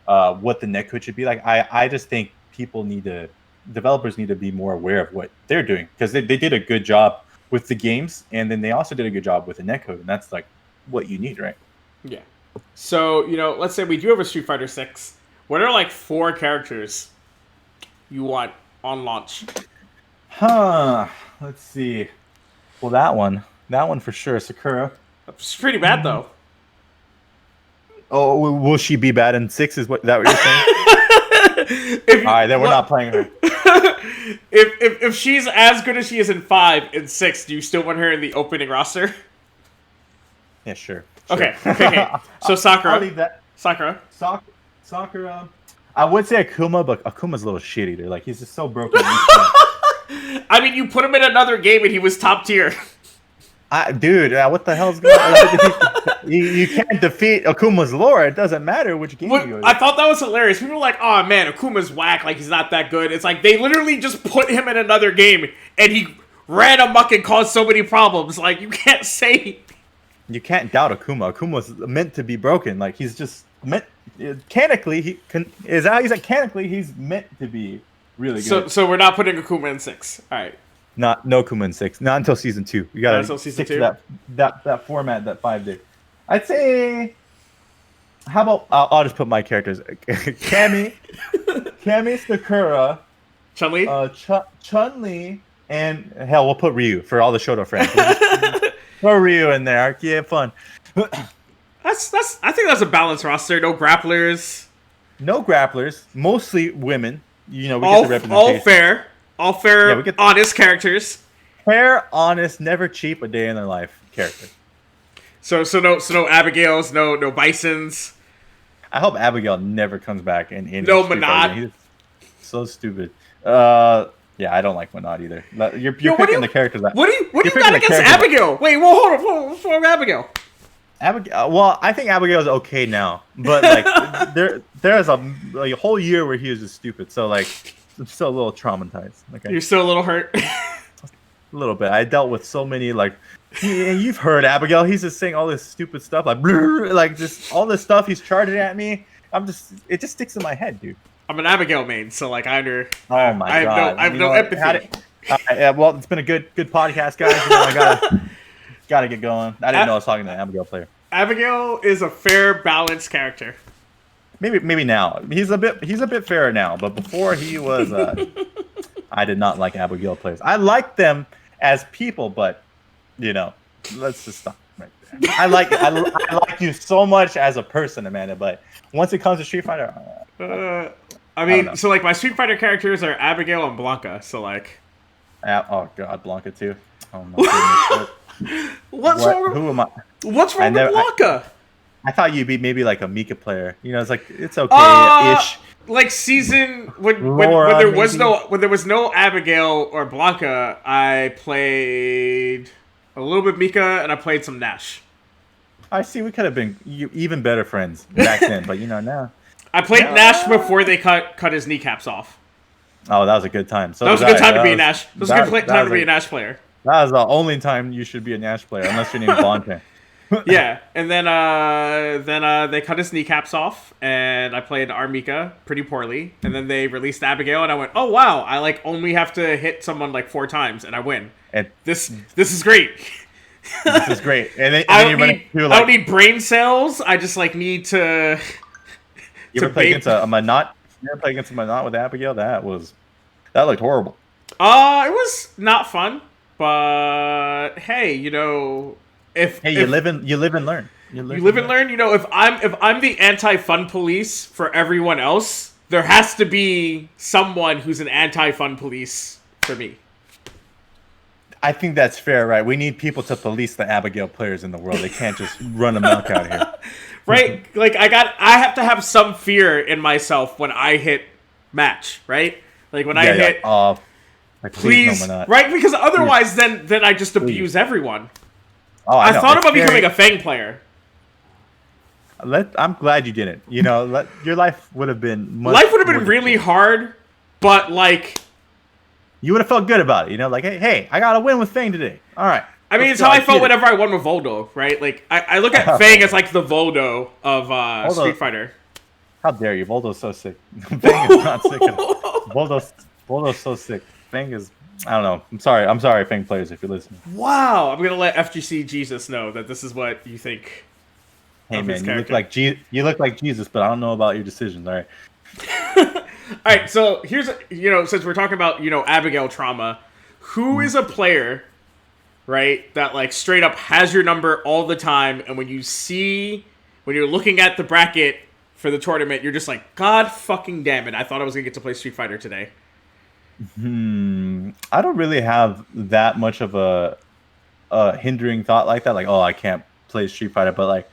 what the netcode should be like. I just think developers need to be more aware of what they're doing, because they did a good job with the games, and then they also did a good job with the netcode, and that's like what you need, right? Yeah. So, let's say we do have a Street Fighter 6. What are like 4 characters you want on launch? Let's see. Well, that one for sure, Sakura. It's pretty bad though. Oh, will she be bad in 6? Is what you're saying? All right, then we're not playing her. if she's as good as she is in 5 and 6, do you still want her in the opening roster? Yeah, sure. Okay. So Sakura. I'll leave that. Sakura. Sakura. I would say Akuma, but Akuma's a little shitty. They're like, he's just so broken. I mean, you put him in another game and he was top tier. Dude, what the hell's going on? You can't defeat Akuma's lore. It doesn't matter which game you go to. I thought that was hilarious. People were like, oh man, Akuma's whack. Like, he's not that good. It's like, they literally just put him in another game and he ran amok and caused so many problems. Like, you can't say... You can't doubt Akuma. Akuma's meant to be broken. Like, he's just meant... Canonically, he's meant to be really good. So we're not putting Akuma in 6. All right. No Akuma in 6. Not until season 2. You gotta stick to that format that 5 did. I'd say... How about... I'll just put my characters. Cammy, Sakura... Chun-Li? Chun-Li, and... Hell, we'll put Ryu for all the Shoto friends. Throw Ryu in there. Yeah, fun. I think that's a balanced roster. No grapplers. No grapplers. Mostly women. We get the representation. All fair, honest characters. Fair, honest, never cheap a day in their life character. So no Abigails, no Bisons. I hope Abigail never comes back in no Manad. He's so stupid. Yeah, I don't like Manad either. You're picking the characters. What do you got against Abigail? Wait, well, hold on. What's wrong with Abigail? Well, I think Abigail's okay now, but like there's a whole year where he was just stupid. So like, I'm still a little traumatized. Okay. You're still a little hurt. A little bit. I dealt with so many like. You've heard Abigail. He's just saying all this stupid stuff, like just all this stuff he's charging at me. It just sticks in my head, dude. I'm an Abigail main, so like Oh my god! I have no empathy. Well, it's been a good podcast, guys. I gotta get going. I didn't know I was talking to an Abigail player. Abigail is a fair, balanced character. Maybe now he's a bit fairer now, but before he was. I did not like Abigail players. I liked them as people, but let's just stop right there. I like you so much as a person, Amanda, but once it comes to Street Fighter. I mean, so like my Street Fighter characters are Abigail and Blanca, so like. Oh god, Blanca too. Oh my goodness. What's wrong? Who am I? What's wrong with Blanca? I thought you'd be maybe like a Mika player. It's like it's okay-ish. Like season when there was no Abigail or Blanca, I played a little bit Mika and I played some Nash. I see. We could have been even better friends back then, but now. I played Nash before they cut his kneecaps off. Oh, that was a good time. So that was a good time to be a Nash. That was a good time to be a Nash player. That was the only time you should be a Nash player, unless you're named Bonte. Yeah, and then they cut his kneecaps off, and I played Armika pretty poorly, and then they released Abigail, and I went, oh wow, I like only have to hit someone like 4 times, and I win. And this is great. This is great. And then I don't need brain cells. I just like need to You ever play against a Manot? You ever play against a Manot with Abigail? That looked horrible. It was not fun, but hey, you live and learn. You live and learn. If I'm the anti-fun police for everyone else, there has to be someone who's an anti-fun police for me. I think that's fair, right? We need people to police the Abigail players in the world. They can't just run amok out here. Right? Like I have to have some fear in myself when I hit match, right? Like when I hit please, right? Because otherwise then I just abuse everyone. I thought about becoming a Fang player. I'm glad you didn't. Your life would have been really hard, but like you would have felt good about it. Like, hey, I got to win with Fang today. All right. I mean, it's how I felt whenever I won with Voldo, right? Like, I look at Fang as like the Voldo of Street Fighter. How dare you? Voldo's so sick. Fang is not sick at all. Voldo's so sick. Fang is... I don't know. I'm sorry, Fang players, if you're listening. Wow. I'm going to let FGC Jesus know that this is what you think. Hey, man, you look like Jesus, but I don't know about your decisions, all right? All right, so here's, since we're talking about, Abigail trauma, who is a player, right, that, like, straight up has your number all the time, and when you're looking at the bracket for the tournament, you're just like, God fucking damn it, I thought I was going to get to play Street Fighter today. I don't really have that much of a hindering thought like that, like, oh, I can't play Street Fighter, but, like,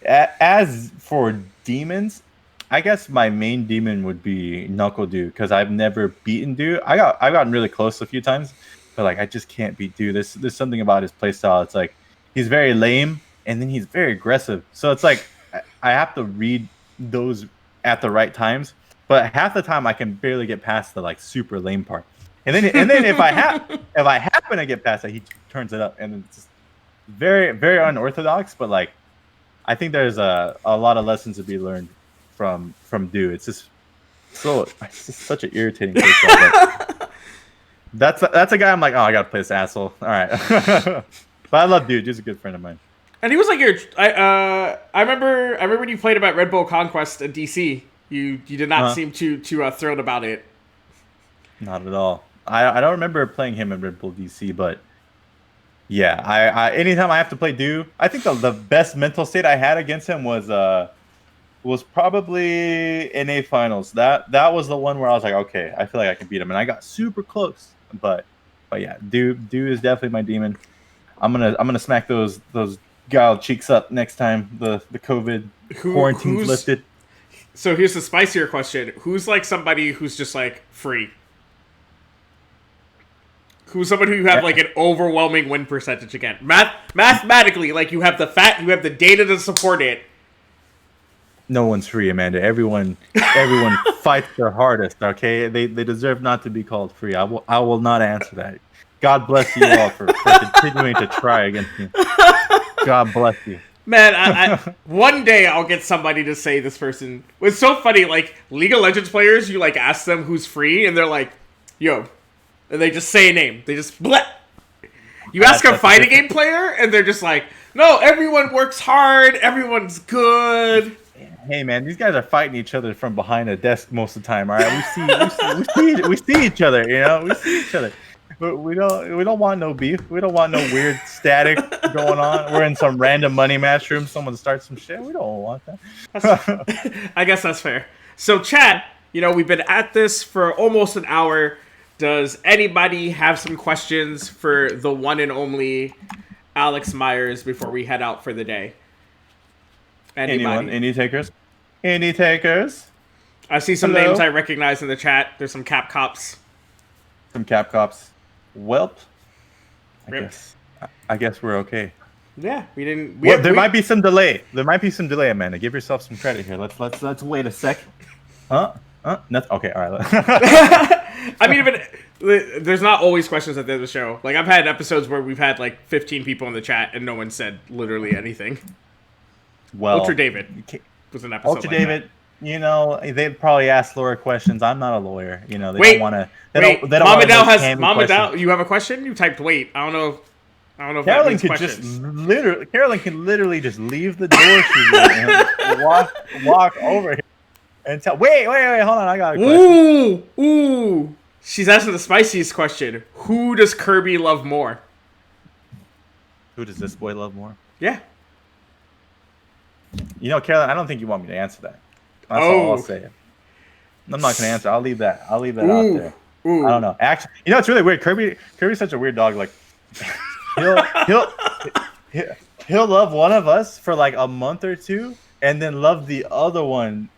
as for demons, I guess my main demon would be Knuckle Dew, because I've never beaten Dew. I've gotten really close a few times, but like I just can't beat Dew. There's something about his playstyle. It's like he's very lame, and then he's very aggressive. So it's like I have to read those at the right times. But half the time I can barely get past the like super lame part, and then if I happen to get past it, he turns it up, and it's just very very unorthodox. But like I think there's a lot of lessons to be learned from Dew. It's just such an irritating playstyle. That's a guy I'm like, oh, I gotta play this asshole. All right. But I love Dew. Dew's a good friend of mine. And he was like I remember when you played about Red Bull Conquest in DC. You did not seem too thrilled about it. Not at all. I don't remember playing him in Red Bull DC, but yeah, I anytime I have to play Dew, I think the best mental state I had against him was probably NA finals. That was the one where I was like, okay, I feel like I can beat him, and I got super close. But yeah, Dew is definitely my demon. I'm gonna smack those guile cheeks up next time the COVID quarantine's lifted. So here's the spicier question: who's like somebody who's just like free? Who's somebody who you have like an overwhelming win percentage again? Mathematically, like you have the data to support it. No one's free, Amanda. Everyone fights their hardest. Okay, they deserve not to be called free. I will not answer that. God bless you all for continuing to try against me. God bless you. Man, I one day I'll get somebody to say this person. It's so funny, like, League of Legends players, you, like, ask them who's free, and they're like, yo. And they just say a name. They just, bleh. You ask a fighting game player, and they're just like, no, everyone works hard, everyone's good. Hey, man, these guys are fighting each other from behind a desk most of the time, all right? We see each other, We see each other. But we don't want no beef. We don't want no weird static going on. We're in some random money match room. Someone starts some shit. We don't want that. I guess that's fair. So, chat, we've been at this for almost an hour. Does anybody have some questions for the one and only Alex Myers before we head out for the day? Anyone? Any takers? Any takers? I see some names I recognize in the chat. There's some Cap Cops. Some Cap Cops. Welp. I guess we're okay. Yeah, we didn't. There might be some delay. Amanda. Give yourself some credit here. Let's wait a sec. Huh? Nothing. Okay. All right. I mean, there's not always questions at the end of the show. Like I've had episodes where we've had like 15 people in the chat and no one said literally anything. Well, Ultra David was an episode. Ultra David. They'd probably ask Laura questions. I'm not a lawyer. They don't want to. Mama Dow, you have a question? You typed wait. I don't know if Carolyn could Carolyn can literally just leave the door she's in and walk over here. And tell. Wait. Hold on. I got a question. Ooh. She's asking the spiciest question. Who does Kirby love more? Who does this boy love more? Yeah. You know, Carolyn, I don't think you want me to answer that. That's all I'll say. I'm not gonna answer. I'll leave that out there. I don't know. Actually, you know, it's really weird. Kirby's such a weird dog. Like, he'll love one of us for like a month or two, and then love the other one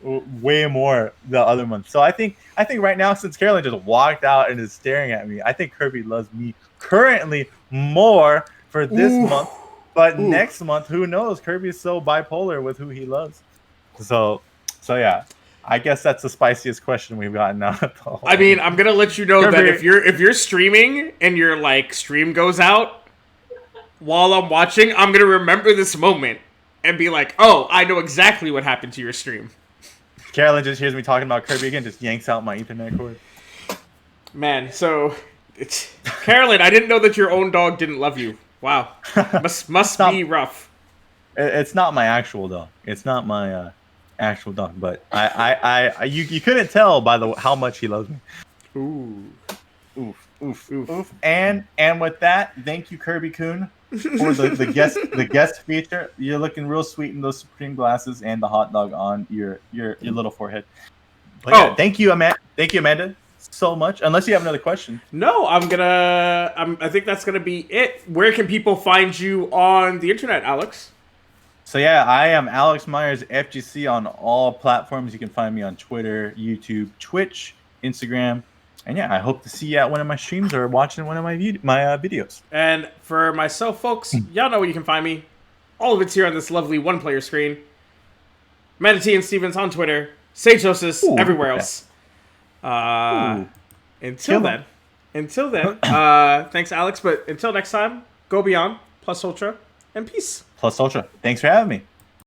way more the other month. So I think right now, since Carolyn just walked out and is staring at me, I think Kirby loves me currently more for this month. But next month, who knows? Kirby is so bipolar with who he loves. So yeah. I guess that's the spiciest question we've gotten out of the whole. I mean, I'm gonna let you know that if you're streaming and your like stream goes out while I'm watching, I'm gonna remember this moment and be like, oh, I know exactly what happened to your stream. Carolyn just hears me talking about Kirby again, just yanks out my Ethernet cord. Man, so it's Carolyn, I didn't know that your own dog didn't love you. Wow. Must be rough. It's not my actual dog. It's not my actual dog, but you couldn't tell by how much he loves me. Oof. And with that, thank you, Kirby Coon, for the guest feature. You're looking real sweet in those Supreme glasses and the hot dog on your little forehead. But yeah, thank you, Amanda, so much. Unless you have another question. No, I think that's gonna be it. Where can people find you on the internet, Alex? So yeah, I am Alex Myers FGC on all platforms. You can find me on Twitter, YouTube, Twitch, Instagram, and yeah, I hope to see you at one of my streams or watching one of my videos. And for myself, folks, y'all know where you can find me. All of it's here on this lovely one-player screen. Manatee and Stevens on Twitter, Sageosis everywhere else. Until then, thanks, Alex. But until next time, go beyond, plus ultra, and peace. Plus ultra. Thanks for having me.